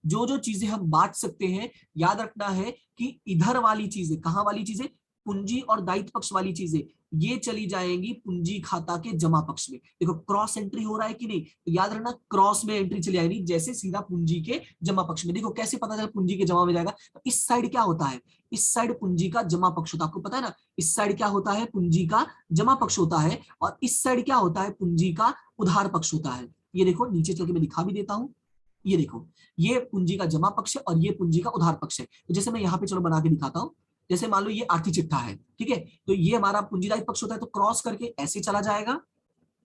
जो जो चीजें हम बांट सकते हैं, याद रखना है कि इधर वाली चीजें, कहां वाली चीजें, पूंजी और दायित्व पक्ष वाली चीजें, ये चली जाएंगी पूंजी खाता के जमा पक्ष में। देखो क्रॉस एंट्री हो रहा है कि नहीं, तो याद रखना क्रॉस में एंट्री चली आएगी, जैसे सीधा पूंजी के जमा पक्ष में। देखो कैसे पता चला पूंजी के जमा में जाएगा, तो इस साइड क्या होता है, इस साइड पूंजी का जमा पक्ष होता है, आपको पता है ना, इस साइड क्या होता है पूंजी का जमा पक्ष होता है, और इस साइड क्या होता है पूंजी का उधार पक्ष होता है। ये देखो नीचे चल के मैं दिखा भी देता हूं, ये देखो ये पूंजी का जमा पक्ष है और ये पूंजी का उधार पक्ष है। तो जैसे मैं यहाँ पे चलो बना के दिखाता हूँ, जैसे मान लो ये आर्थिक चिट्ठा है, ठीक है, तो ये हमारा पूंजीदायित्व पक्ष होता है, तो क्रॉस करके ऐसे चला जाएगा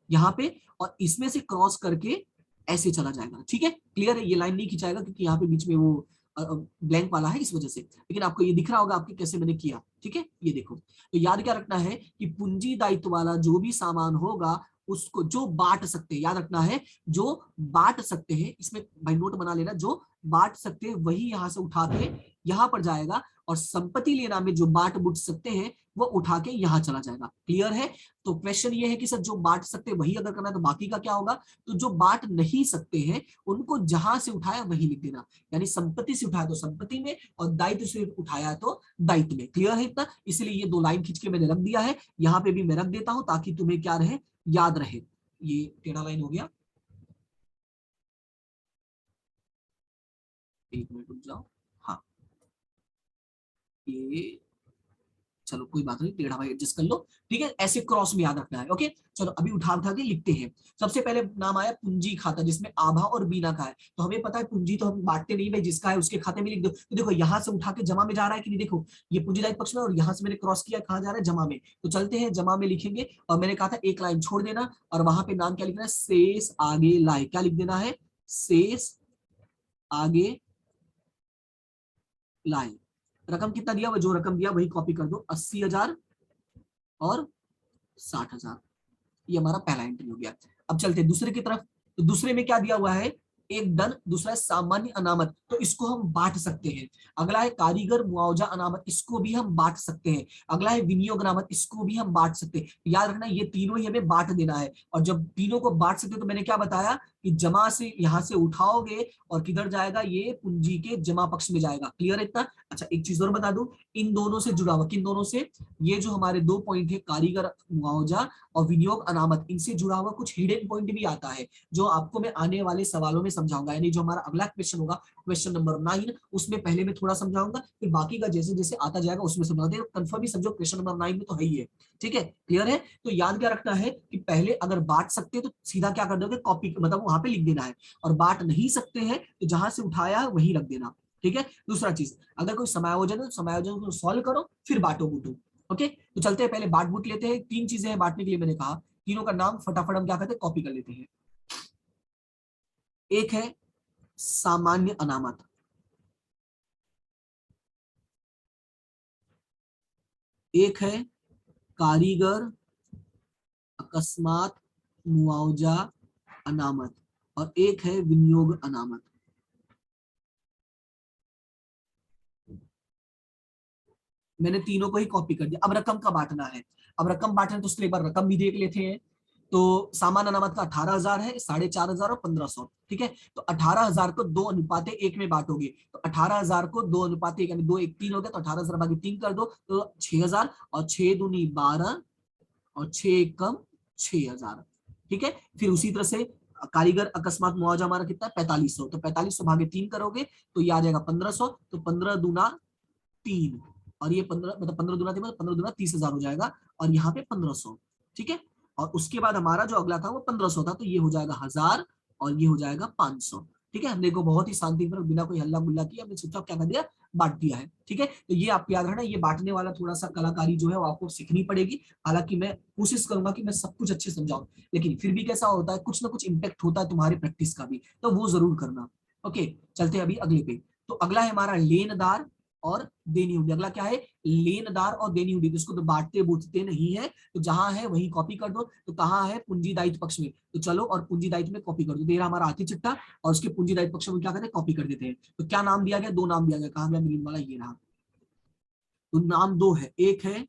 यहाँ पे, और इसमें से क्रॉस करके ऐसे चला जाएगा। ठीक है, क्लियर है, ये लाइन नहीं खिंचाएगा क्योंकि यहाँ पे बीच में वो ब्लैंक वाला है इस वजह से, लेकिन आपको ये दिख रहा होगा आपके कैसे मैंने किया। ठीक है, ये देखो, तो याद क्या रखना है कि पूंजी दायित्व वाला जो भी सामान होगा उसको जो बांट सकते हैं, याद रखना है जो बांट सकते हैं, इसमें भाई नोट बना लेना, जो बांट सकते हैं वही यहां से उठा के यहां पर जाएगा, और संपत्ति लेना में जो बांट बुट सकते हैं वो उठा के यहां चला जाएगा। क्लियर है? तो क्वेश्चन ये है कि सर जो बांट सकते हैं वही अगर करना है तो बाकी का क्या होगा, तो जो बांट नहीं सकते हैं उनको जहां से उठाया वही लिख देना, यानी संपत्ति से उठाया तो संपत्ति में और दायित्व से उठाया तो दायित्व में। क्लियर है इतना? इसलिए ये दो लाइन खींच के मैंने रख दिया है, यहाँ पे भी मैं रख देता हूं ताकि तुम्हें क्या रहे, याद रहे। ये टेढ़ा लाइन हो गया, एक मिनट रुक जाओ। हाँ, ये चलो कोई बात नहीं, टेढ़ा भाई एडजस्ट कर लो। ठीक है, ऐसे क्रॉस में याद रखना है। ओके, चलो अभी उठा उठा के लिखते हैं। सबसे पहले नाम आया पूंजी खाता, जिसमें आभा और बीना का है, तो हमें पता है पूंजी तो हम बांटते नहीं भाई, जिसका है उसके खाते में लिख दो। तो देखो यहाँ से उठा के जमा में जा रहा है कि नहीं, देखो ये पूंजीदायित्व पक्ष में, और यहाँ से मैंने क्रॉस किया कहाँ जा रहा है, जमा में। तो चलते हैं जमा में लिखेंगे, और मैंने कहा था एक लाइन छोड़ देना, और वहां पे नाम क्या लिखना है, शेष आगे लाए, क्या लिख देना है, शेष आगे लाए। रकम कितना दिया, वो जो रकम दिया वही कॉपी कर दो, 80,000 और 60,000। ये हमारा पहला एंट्री हो गया। अब चलते हैं दूसरे की तरफ। तो दूसरे में क्या दिया हुआ है, एक धन, दूसरा है सामान्य अनामत, तो इसको हम बांट सकते हैं। अगला है कारीगर मुआवजा अनामत, इसको भी हम बांट सकते हैं। अगला है विनियोग अनामत, इसको भी हम बांट सकते हैं। याद रखना ये तीनों ही हमें बांट देना है, और जब तीनों को बांट सकते हो तो मैंने क्या बताया कि जमा से यहां से उठाओगे और किधर जाएगा, ये पूंजी के जमा पक्ष में जाएगा। क्लियर है इतना? अच्छा एक चीज और बता दूं, इन दोनों से जुड़ा हुआ, किन दोनों से, ये जो हमारे दो पॉइंट है कारीगर मुआवजा और विनियोग अनामत, इनसे जुड़ा हुआ कुछ हिडन पॉइंट भी आता है जो आपको मैं आने वाले सवालों में समझाऊंगा। यानी जो हमारा अगला क्वेश्चन होगा, क्वेश्चन नंबर 9, उसमें पहले मैं थोड़ा समझाऊंगा, फिर बाकी का जैसे जैसे आता जाएगा उसमें समझाऊंगा। कंफर्म ही समझो, क्वेश्चन नंबर 9 में तो है ही है। ठीक है, क्लियर है? तो याद क्या रखना है कि पहले अगर बांट सकते हैं तो सीधा क्या कर दोगे, कॉपी, मतलब वहां पे लिख देना है, और बांट नहीं सकते हैं तो जहां से उठाया है वही रख देना। ठीक है, दूसरा चीज, अगर कोई समायोजन है तो समायोजन को सॉल्व करो फिर बांटो बूटो। ओके, तो चलते हैं पहले बांट बूट लेते हैं। तीन चीजें हैं बांटने के लिए, मैंने कहा तीनों का नाम फटाफट हम क्या करते हैं, कॉपी कर लेते हैं। एक है सामान्य अनामत, एक है कारीगर अकस्मात मुआवजा अनामत, और एक है विनियोग अनामत। मैंने तीनों को ही कॉपी कर दिया। अब रकम का बांटना है, अब रकम बांटना है तो उसके एक बार रकम भी देख लेते हैं। तो सामान्य अनामत का 18,000 है, 4,500 और 1,500। ठीक है, तो 18,000 को 2:1 में बांटोगे, तो 18,000 को 2:1 यानी 2:1 3 हो गया, तो 18,000 भागे 3 कर दो तो 6,000, और 6 दूनी 12, और 6 एकम 6,000। ठीक है, फिर उसी तरह से कारीगर अकस्मात मुआवजा हमारा कितना है, 4,500, तो 4,500 भागे 3 करोगे तो ये आ जाएगा 1,500, तो 15 दूना 3, और ये 15 मतलब 15 दूना 3 मतलब 15 दूना 30,000 हो जाएगा, और यहाँ पे 1,500। ठीक है, और उसके बाद हमारा जो अगला था वो 1,500 था, तो ये हो जाएगा 1,000, और ये हो जाएगा 500। ठीक है, हमने को बहुत ही शांति पर बिना कोई हल्ला गुल्ला किया हमने चुपचाप क्या कर दिया, बांट दिया है। ठीक है, तो ये आपको याद रखना, ये बांटने वाला थोड़ा सा कलाकारी जो है वो आपको सीखनी पड़ेगी। हालांकि मैं कोशिश करूंगा कि मैं सब कुछ अच्छे समझाऊं, लेकिन फिर भी कैसा होता है, कुछ ना कुछ इम्पैक्ट होता है तुम्हारी प्रैक्टिस का भी, तो वो जरूर करना। ओके, चलते हैं अभी अगले पे। तो अगला है हमारा लेनदार और देनी हुंडी। अगला क्या है, लेनदार और देनी हुंडी, जिसको तो बांटते बूटते नहीं है, तो जहां है वहीं कॉपी कर दो। तो कहाँ है, पूंजी दायित्व पक्ष में, तो चलो और पूंजी दायित्व में कॉपी कर दो। दे रहा हमारा हाथी चिट्ठा, और उसके पूंजी दायित्व पक्ष में क्या करते हैं, कॉपी कर देते हैं। तो क्या नाम दिया गया, दो नाम दिया गया, कहा गया मिलने वाला, ये रहा। तो नाम दो है, एक है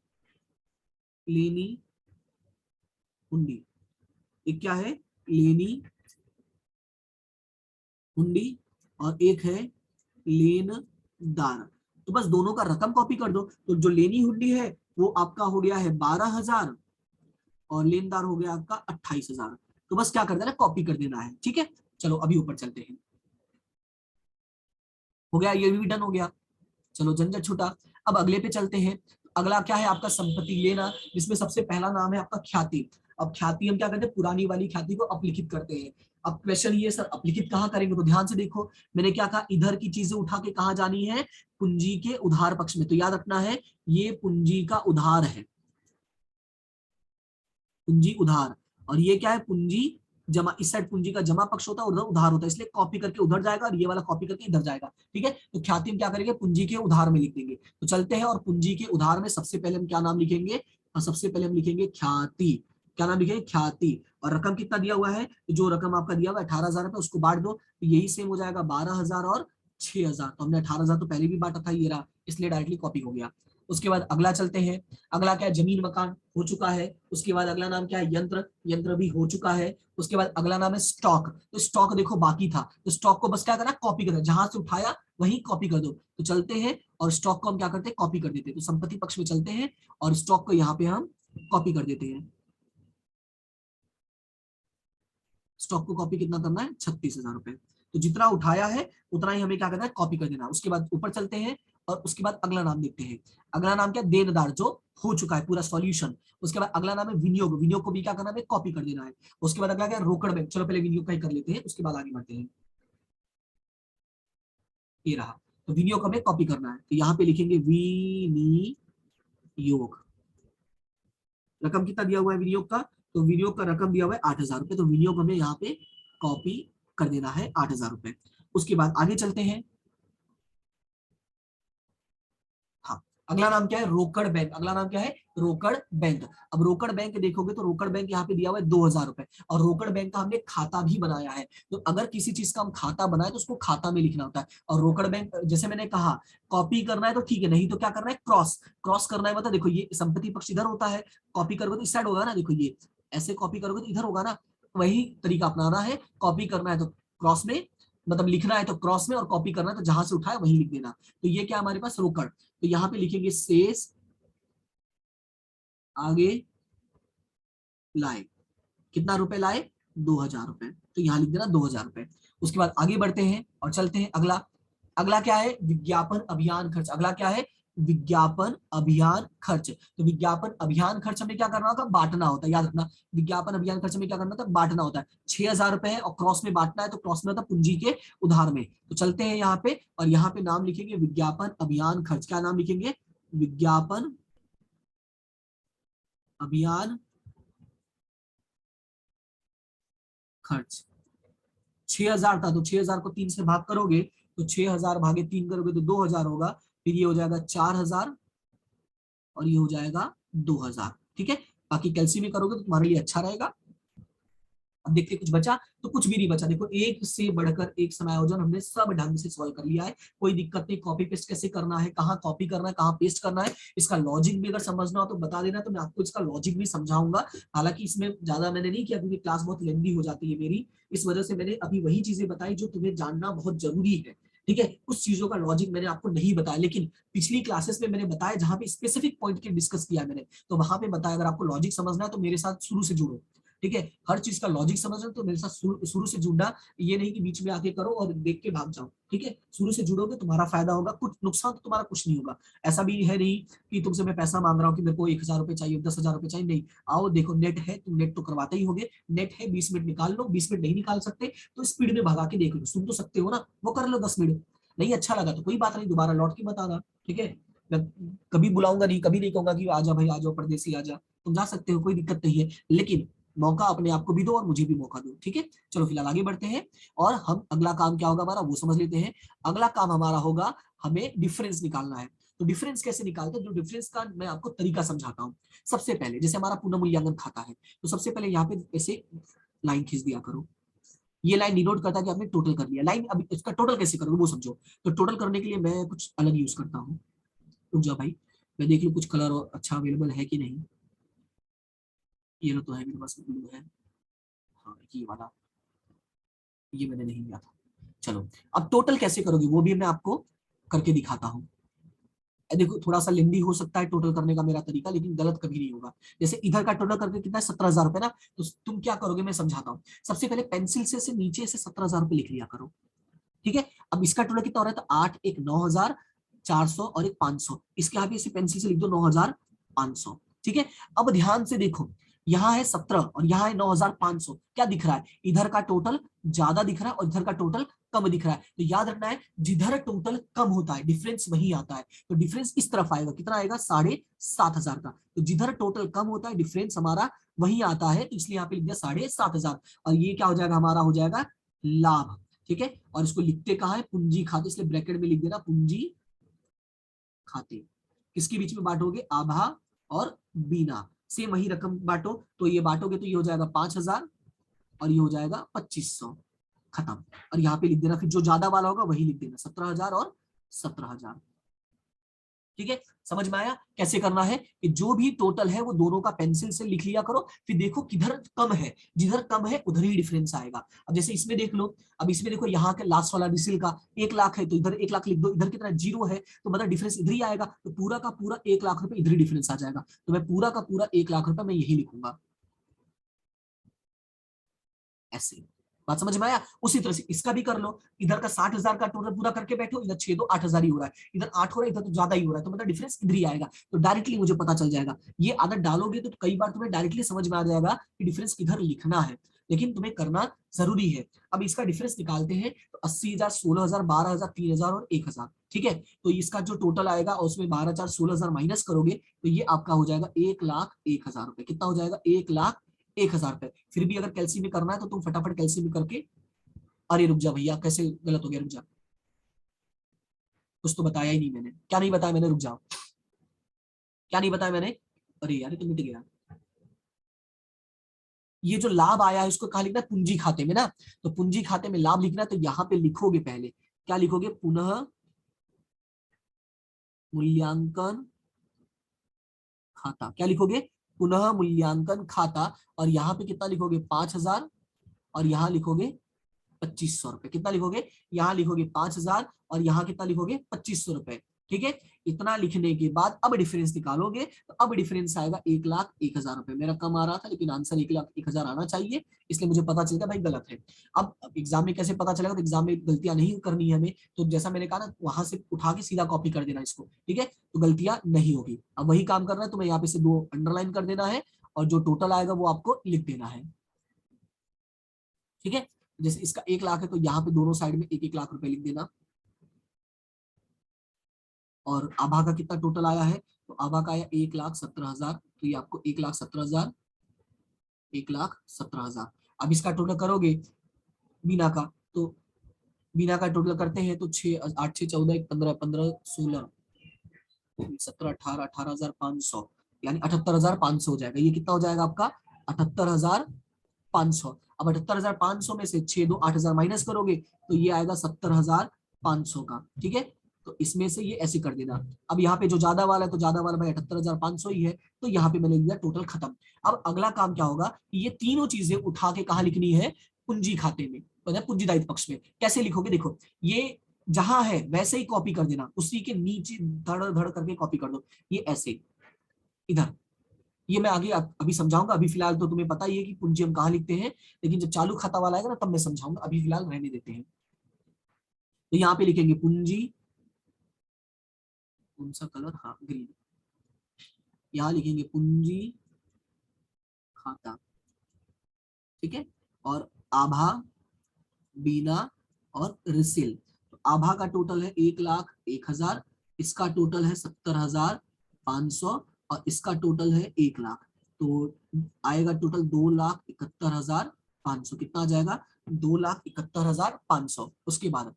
लेनी हुंडी, एक क्या है, लेनी हुंडी, और एक है लेनदार। तो बस दोनों का रकम कॉपी कर दो। तो जो लेनी हुंडी है वो आपका हो गया है 12,000, और लेनदार हो गया आपका 28,000। तो बस क्या कर देना, कॉपी कर देना है। ठीक है, चलो अभी ऊपर चलते हैं। हो गया, ये भी डन हो गया, चलो झंझट छूटा। अब अगले पे चलते हैं। अगला क्या है आपका, संपत्ति लेना, जिसमें सबसे पहला नाम है आपका ख्याति। अब ख्याति हम क्या करते हैं, पुरानी वाली ख्याति को अपलिखित करते हैं। अब क्वेश्चन ये सर अपलिखित कहाँ करेंगे, तो ध्यान से देखो, मैंने क्या कहा, इधर की चीजें उठा के कहाँ जानी है, पूंजी के उधार पक्ष में। तो याद रखना है ये पूंजी का उधार है, पूंजी उधार, और ये क्या है, पूंजी जमा, इस साइड पूंजी का जमा पक्ष होता है, उधर उधार होता है, इसलिए कॉपी करके उधर जाएगा और ये वाला कॉपी करके इधर जाएगा। ठीक है, तो ख्याति में क्या करेंगे, पूंजी के उधार में लिख देंगे। तो चलते हैं और पूंजी के उधार में सबसे पहले हम क्या नाम लिखेंगे, और सबसे पहले हम लिखेंगे ख्याति। क्या नाम लिखेंगे, ख्याति। और रकम कितना दिया हुआ है, तो जो रकम आपका दिया हुआ है 18,000 रुपए, उसको बांट दो, तो यही सेम हो जाएगा 12,000 और 6,000। तो हमने 18,000 तो पहले भी बांटा था, ये रहा, इसलिए डायरेक्टली कॉपी हो गया। उसके बाद अगला चलते हैं, अगला क्या है, जमीन मकान हो चुका है। उसके बाद अगला नाम क्या है, यंत्र, यंत्र भी हो चुका है। उसके बाद अगला नाम है स्टॉक, तो स्टॉक देखो बाकी था, तो स्टॉक को बस क्या करना, कॉपी करना, जहां से उठाया वहीं कॉपी कर दो। तो चलते हैं और स्टॉक को हम क्या करते हैं, कॉपी कर देते हैं। तो संपत्ति पक्ष में चलते हैं और स्टॉक को यहाँ पे हम कॉपी कर देते हैं। स्टॉक को कॉपी कितना करना है, 36,000 रुपए। तो जितना उठाया है उतना ही हमें क्या करना है, कॉपी कर देना। उसके बाद ऊपर चलते हैं और उसके बाद अगला नाम देखते हैं। अगला नाम क्या, देनदार, जो हो चुका है पूरा सॉल्यूशन। उसके बाद अगला नाम है विनियोग, विनियोग को भी क्या करना है, कॉपी कर देना है। उसके बाद अगला क्या है, रोकड़ बैंक। चलो पहले विनियोग का ही कर लेते हैं, उसके बाद आगे बढ़ते हैं। ये रहा, तो विनियोग हमें कॉपी करना है, तो यहाँ पे लिखेंगे विनियोग। रकम कितना दिया हुआ है विनियोग का, तो विनियोग का रकम दिया हुआ है 8,000 रुपए, तो विनियोग हमें यहाँ पे कॉपी कर देना है 8,000 रुपए। उसके बाद आगे चलते हैं। हाँ, अगला नाम क्या है, रोकड़ बैंक। अगला नाम क्या है, रोकड़ बैंक। अब रोकड़ बैंक देखोगे तो रोकड़ बैंक यहाँ पे दिया हुआ है 2,000 रुपए, और रोकड़ बैंक का हमने खाता भी बनाया है। तो अगर किसी चीज का हम खाता बनाए तो उसको खाता में लिखना होता है। और रोकड़ बैंक जैसे मैंने कहा, कॉपी करना है तो ठीक है, नहीं तो क्या करना है, क्रॉस। क्रॉस करना है मतलब देखो, ये संपत्ति पक्ष इधर होता है, कॉपी करोगे तो इस साइड होगा ना, देखो ये ऐसे कॉपी करोगे तो इधर होगा ना। वही तरीका अपनाना है, कॉपी करना है तो क्रॉस में, मतलब लिखना है तो क्रॉस में, और कॉपी करना है तो जहां से उठाए वहीं लिख देना। तो ये क्या हमारे पास, रोकड़। तो यहाँ पे लिखेंगे शेष आगे लाए, कितना रुपए लाए, 2,000 रुपए, तो यहाँ लिख देना 2,000 रुपए। उसके बाद आगे बढ़ते हैं और चलते हैं अगला। अगला क्या है, विज्ञापन अभियान खर्च। अगला क्या है, विज्ञापन अभियान खर्च। तो विज्ञापन अभियान खर्च हमें क्या करना होता है, बांटना होता है, याद रखना। विज्ञापन अभियान खर्च में क्या करना होता है, बांटना होता है। 6,000 रुपए है और क्रॉस में बांटना है, तो क्रॉस में होता है पूंजी के उधार में। तो चलते हैं यहाँ पे और यहाँ पे नाम लिखेंगे विज्ञापन अभियान खर्च। क्या नाम लिखेंगे, विज्ञापन अभियान खर्च। 6,000 था, तो 6,000 को 3 से भाग करोगे तो 6,000 भागे 3 करोगे तो 2,000 होगा, फिर ये हो जाएगा 4,000 और ये हो जाएगा 2,000। ठीक है, बाकी कैलसी में करोगे तो तुम्हारे लिए अच्छा रहेगा। अब देखते कुछ बचा, तो कुछ भी नहीं बचा। देखो, एक से बढ़कर एक समायोजन हमने सब ढंग से सॉल्व कर लिया है, कोई दिक्कत नहीं। कॉपी पेस्ट कैसे करना है, कहाँ कॉपी करना है, कहाँ पेस्ट करना है, इसका लॉजिक भी अगर समझना हो तो बता देना, तो मैं आपको इसका लॉजिक भी समझाऊंगा। हालांकि इसमें ज्यादा मैंने नहीं किया क्योंकि क्लास बहुत लेंदी हो जाती है मेरी, इस वजह से मैंने अभी वही चीजें बताई जो तुम्हें जानना बहुत जरूरी है। ठीक है, कुछ चीजों का लॉजिक मैंने आपको नहीं बताया, लेकिन पिछली क्लासेस में मैंने बताया जहां पे स्पेसिफिक पॉइंट के डिस्कस किया मैंने, तो वहां पे बताया। अगर आपको लॉजिक समझना है तो मेरे साथ शुरू से जुड़ो। ठीक है, हर चीज का लॉजिक समझना तो मेरे साथ शुरू से जुड़ना, ये नहीं कि बीच में आके करो और देख के भाग जाओ। ठीक है, शुरू से जुड़ोगे तुम्हारा फायदा होगा, कुछ नुकसान तो तुम्हारा कुछ नहीं होगा। ऐसा भी है नहीं कि तुमसे मैं पैसा मांग रहा हूँ कि मेरे को 1,000 रुपए चाहिए, 10,000 रुपए चाहिए, नहीं। आओ देखो, नेट है, तुम नेट तो करवाते ही होगे, नेट है, 20 मिनट निकाल लो। 20 मिनट नहीं निकाल सकते तो स्पीड में भगा के देख लो, सुन तो सकते हो ना, वो कर लो 10 मिनट। नहीं अच्छा लगा तो कोई बात नहीं, दोबारा लौट के मत आना। ठीक है, मैं कभी बुलाऊंगा नहीं, कभी नहीं कहूंगा कि आजा भाई, आ जाओ परदेसी, आ जा। तुम जा सकते हो, कोई दिक्कत नहीं है, लेकिन मौका अपने आप को भी दो और मुझे भी मौका दो। ठीक है, चलो फिलहाल आगे बढ़ते हैं और हम अगला काम क्या होगा हमारा वो समझ लेते हैं। अगला काम हमारा होगा, हमें डिफरेंस निकालना है। तो डिफरेंस कैसे निकालते हैं, जो डिफरेंस का मैं आपको तरीका समझाता हूँ। सबसे पहले जैसे हमारा पुनः मूल्यांकन खाता है, तो सबसे पहले यहाँ पे ऐसे लाइन खींच दिया करो। ये लाइन डिनोट करता है कि आपने टोटल कर लिया। लाइन, अब इसका टोटल कैसे करोगे वो समझो। तो टोटल करने के लिए मैं कुछ अलग यूज करता हूँ। रुक जाओ भाई, मैं देख लूँ कुछ कलर अच्छा अवेलेबल है कि नहीं। ये तो है मेरे पास, ब्लू है। हाँ, ये वाला, ये मैंने नहीं लिया था। चलो, अब टोटल कैसे करोगे वो भी मैं आपको करके दिखाता हूँ। देखो, थोड़ा सा लेंदी हो सकता है टोटल करने का मेरा तरीका, लेकिन गलत कभी नहीं होगा। जैसे इधर का टोटल करके कितना है, 17,000 रुपए ना। तो तुम क्या करोगे मैं समझाता हूँ। सबसे पहले पेंसिल से नीचे से 17,000 रुपए लिख लिया करो। ठीक है, अब इसका टोटल कितना हो रहा है, तो 8 एक 9,400 और एक 500, इसके आगे इसे पेंसिल से लिख दो 9,500। ठीक है, अब ध्यान से देखो, यहाँ है 17 और यहाँ है 9,500, क्या दिख रहा है, इधर का टोटल ज्यादा दिख रहा है और इधर का टोटल कम दिख रहा है, तो याद रखना है जिधर टोटल कम होता है डिफरेंस वही आता है, तो डिफरेंस इस तरफ आएगा, कितना आएगा 7,500 का। तो जिधर टोटल कम होता है डिफरेंस हमारा वही आता है, तो इसलिए यहाँ पे लिख दिया 7,500, और ये क्या हो जाएगा हमारा, हो जाएगा लाभ। ठीक है, और इसको लिखते कहाँ है, पूंजी खाते, इसलिए ब्रैकेट में लिख देना पूंजी खाते। किसके बीच में बांटोगे, आभा और बीना, सेम वही रकम बांटो, तो ये बांटोगे तो ये हो जाएगा 5,000 और ये हो जाएगा 2,500, खत्म। और यहाँ पे लिख देना, फिर जो ज्यादा वाला होगा वही लिख देना, 17,000 और 17,000। ठीक है, समझ में आया कैसे करना है, कि जो भी टोटल है वो दोनों का पेंसिल से लिख लिया करो, फिर देखो किधर कम है, जिधर कम है उधर ही डिफरेंस आएगा। अब जैसे इसमें देख लो, अब इसमें देखो यहाँ के लास्ट वाला रिसिल का 1,00,000 है, तो इधर 1,00,000 लिख दो, इधर कितना 0 है, तो मतलब डिफरेंस इधर ही आएगा, तो पूरा का पूरा 1,00,000 रुपए इधर ही डिफरेंस आ जाएगा, तो मैं पूरा का पूरा 1,00,000 रुपए मैं यही लिखूंगा, ऐसे। बात समझ में आया, उसी तरह से इसका भी कर लो, इधर का 60,000 का टोटल पूरा करके बैठो, इधर 6 2 8,000 ही हो रहा है, इधर 8 हो रहा है, इधर तो ज्यादा ही हो रहा है, तो मतलब डिफरेंस इधर ही आएगा, तो डायरेक्टली मुझे पता चल जाएगा। ये आदत डालोगे तो कई बार तुम्हें डायरेक्टली समझ में आ जाएगा कि डिफरेंस किधर लिखना है, लेकिन तुम्हें करना जरूरी है। अब इसका डिफरेंस निकालते हैं, तो 80,000, 16,000, 12,000, 3,000 और 1,000। ठीक है, तो इसका जो टोटल आएगा और उसमें 12,000, 16,000 माइनस करोगे, तो ये आपका हो जाएगा 1,01,000 रुपए। कितना हो जाएगा, 1,01,000 रुपए। फिर भी अगर कैलसी में करना है तो तुम फटाफट कैलसी में करके, अरे रुक जा भैया, कैसे गलत हो गया, रुक जा, कुछ तो बताया ही नहीं मैंने, क्या नहीं बताया मैंने, रुक जाओ, क्या नहीं बताया मैंने, अरे यार ये तो मिट गया। ये जो लाभ आया है इसको कहाँ लिखना है, पूंजी खाते में ना, तो पूंजी खाते में लाभ लिखना है, तो यहाँ पे लिखोगे पहले, क्या लिखोगे, पुनः मूल्यांकन खाता, क्या लिखोगे, पुनः मूल्यांकन खाता, और यहाँ पे कितना लिखोगे, 5,000, और यहाँ लिखोगे 2,500 रुपए। कितना लिखोगे, यहाँ लिखोगे 5,000 और यहाँ कितना लिखोगे, 2,500 रुपए। ठीक है, इतना लिखने के बाद अब डिफरेंस निकालोगे, तो अब डिफरेंस आएगा 1,01,000 रुपए। मेरा कम आ रहा था लेकिन आंसर 1,01,000 आना चाहिए, इसलिए मुझे पता चल गया भाई गलत है। अब एग्जाम में कैसे पता चलेगा, तो एग्जाम में गलतियां नहीं करनी है हमें, तो जैसा मैंने कहा ना, वहां से उठा के सीधा कॉपी कर देना इसको, ठीक है, तो गलतियां नहीं होगी। अब वही काम करना है, तुम्हें यहाँ पे से 2 अंडरलाइन कर देना है, और जो टोटल आएगा वो आपको लिख देना है। ठीक है, जैसे इसका 1,00,000 है, तो यहाँ पे दोनों साइड में 1-1 लाख रुपए लिख देना। और आभा का कितना टोटल आया है, तो आभा का आया 1,17,000, तो ये आपको 1,17,000, 1,17,000। अब इसका टोटल करोगे बीना का, तो बीना का टोटल करते हैं, तो 6 8 6 14 1 15 15 16 17 18 18,500, यानी 78,500 हो जाएगा। ये कितना हो जाएगा आपका, 78,500। अब 78,500 में से 6 2 8,000 माइनस करोगे, तो ये आएगा 70,500 का। ठीक है, तो इसमें से ये ऐसे कर देना। अब यहाँ पे जो ज्यादा वाला है, तो ज्यादा वाला भाई 78,500 ही है, तो यहाँ पे मैंने लिया टोटल खत्म। अब अगला काम क्या होगा, ये तीनों चीजें उठा के कहाँ लिखनी है, पूंजी खाते में, मतलब पूंजी दायित्व पक्ष में। कैसे लिखोगे, देखो ये जहां है वैसे ही कॉपी कर देना, उसी के नीचे धड़ धड़ करके कॉपी कर दो, ये ऐसे इधर। ये मैं आगे अभी समझाऊंगा, अभी फिलहाल तो तुम्हें पता ही है कि पूंजी हम कहाँ लिखते हैं, लेकिन जब चालू खाता वाला आएगा ना तब मैं समझाऊंगा, अभी फिलहाल रहने देते हैं। तो यहाँ पे लिखेंगे पूंजी, कौन सा कलर, हाँ ग्रीन, यहाँ लिखेंगे पूंजी खाता। ठीक है, और आभा, बीना और रिसिल। तो आभा का टोटल है 1,01,000, इसका टोटल है 70,500, और इसका टोटल है 1,00,000, तो आएगा टोटल 2,71,500। कितना आ जाएगा, 2,71,500।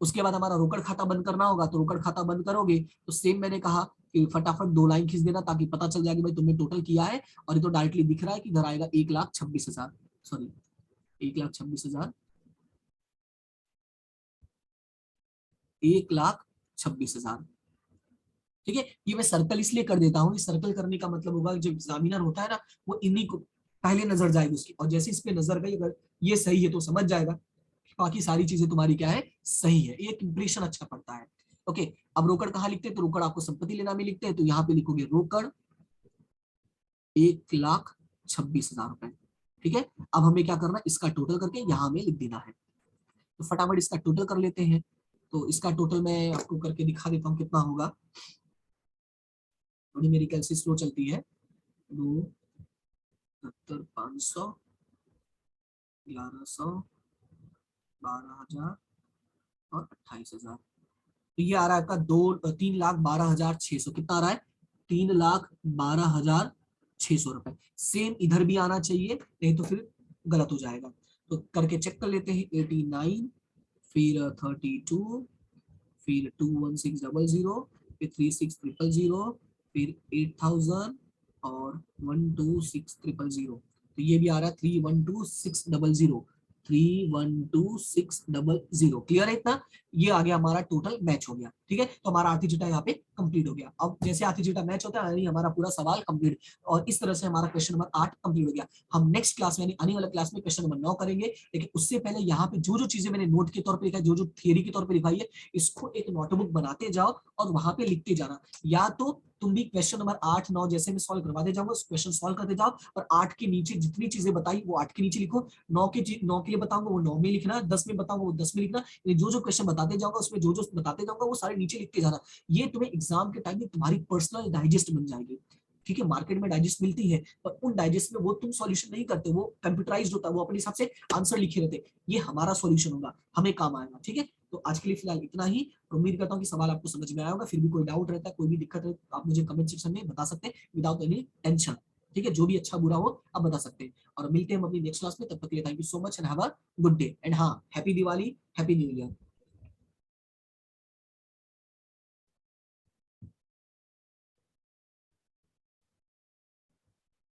उसके बाद हमारा रोकड़ खाता बंद करना होगा, तो रोकड़ खाता बंद करोगे, तो सेम मैंने कहा कि फटाफट 2 लाइन खींच देना, ताकि पता चल जाए कि भाई तुमने टोटल किया है। और ये तो डायरेक्टली दिख रहा है कि इधर आएगा 1,26,000, सॉरी 1,26,000, 1,26,000। ठीक है, ये मैं सर्कल इसलिए कर देता हूँ, सर्कल करने का मतलब होगा जो एग्जामिनर होता है ना, वो इन्हीं को पहले नजर जाएगी उसकी, और जैसे इस पे नजर गई, अगर ये सही है तो समझ जाएगा कि बाकी सारी चीजें तुम्हारी क्या है, सही है। एक इंप्रेशन अच्छा पड़ता है। ओके, अब रोकड़ कहाँ लिखते हैं, तो रोकड़ आपको संपत्ति लेना में लिखते हैं, तो यहाँ पे लिखोगे रोकड़ 1,26,000 रुपए। ठीक है, अब हमें क्या करना है, इसका टोटल करके यहाँ में लिख देना है। तो फटाफट इसका टोटल कर लेते हैं। तो इसका टोटल मैं आपको करके दिखा देता हूँ कितना होगा, थोड़ी मेरी कैलसी स्लो चलती है। 2,71,500, 1,100, 12,000, और 28,000। तो ये आ रहा है आपका 3,12,600। कितना आ रहा है? 3,12,600 रुपए। सेम इधर भी आना चाहिए, नहीं तो फिर गलत हो जाएगा। तो करके चेक कर लेते हैं। 89, फिर 32, फिर 21600, फिर 36,000, फिर 8,000 और 126,000। तो ये भी आ रहा है 312,600। 312,600। क्लियर है इतना? ये आ गया हमारा टोटल मैच हो गया। ठीक है, तो हमारा आर्थिक जीटा यहाँ पे कंप्लीट हो गया। अब जैसे आर्थिक जीटा मैच होता है यानी हमारा पूरा सवाल कंप्लीट। और इस तरह से हमारा क्वेश्चन नंबर 8 कंप्लीट हो गया। हम नेक्स्ट क्लास में यानी आने वाले क्लास में क्वेश्चन नंबर 9 करेंगे। लेकिन उससे पहले यहाँ पे जो जो चीजें मैंने नोट के तौर पर लिखा है, जो जो थियरी के तौर पर लिखाई है, इसको एक नोटबुक बनाते जाओ और वहां पे लिखते जाना। या तो तुम भी क्वेश्चन नंबर 8 9 जैसे मैं सॉल्व करवाते जाऊंगा, उस क्वेश्चन सॉल्व करते जाओ और 8 के नीचे जितनी चीजें बताई वो 8 के नीचे लिखो। 9 के लिए बताऊंगा वो 9 में लिखना, 10 में बताऊंगा वो 10 में लिखना। जो जो क्वेश्चन बताते जाऊंगा उसमें जो जो बताते जाऊंगा वो सारे नीचे लिखते जाना। ये तुम्हें एग्जाम के टाइम में तुम्हारी पर्सनल डाइजेस्ट बन जाएगी। ठीक है, मार्केट में डाइजेस्ट मिलती है, पर उन डाइजेस्ट में वो तुम सॉल्यूशन नहीं करते, वो कंप्यूटराइज्ड होता है, वो अपने हिसाब से आंसर लिखे रहते। ये हमारा सॉल्यूशन होगा, हमें काम आएगा। ठीक है, तो आज के लिए फिलहाल इतना ही। उम्मीद करता हूँ कि सवाल आपको समझ में आया होगा। फिर भी कोई डाउट रहता है, कोई भी दिक्कत है, तो आप मुझे कमेंट सेक्शन में बता सकते हैं विदाउट एनी टेंशन। ठीक है, जो भी अच्छा बुरा हो आप बता सकते हैं। और मिलते हैं हम अपनी नेक्स्ट क्लास में। तब तक के लिए thank you so much and have a good day. And हाँ, happy Diwali, happy new year.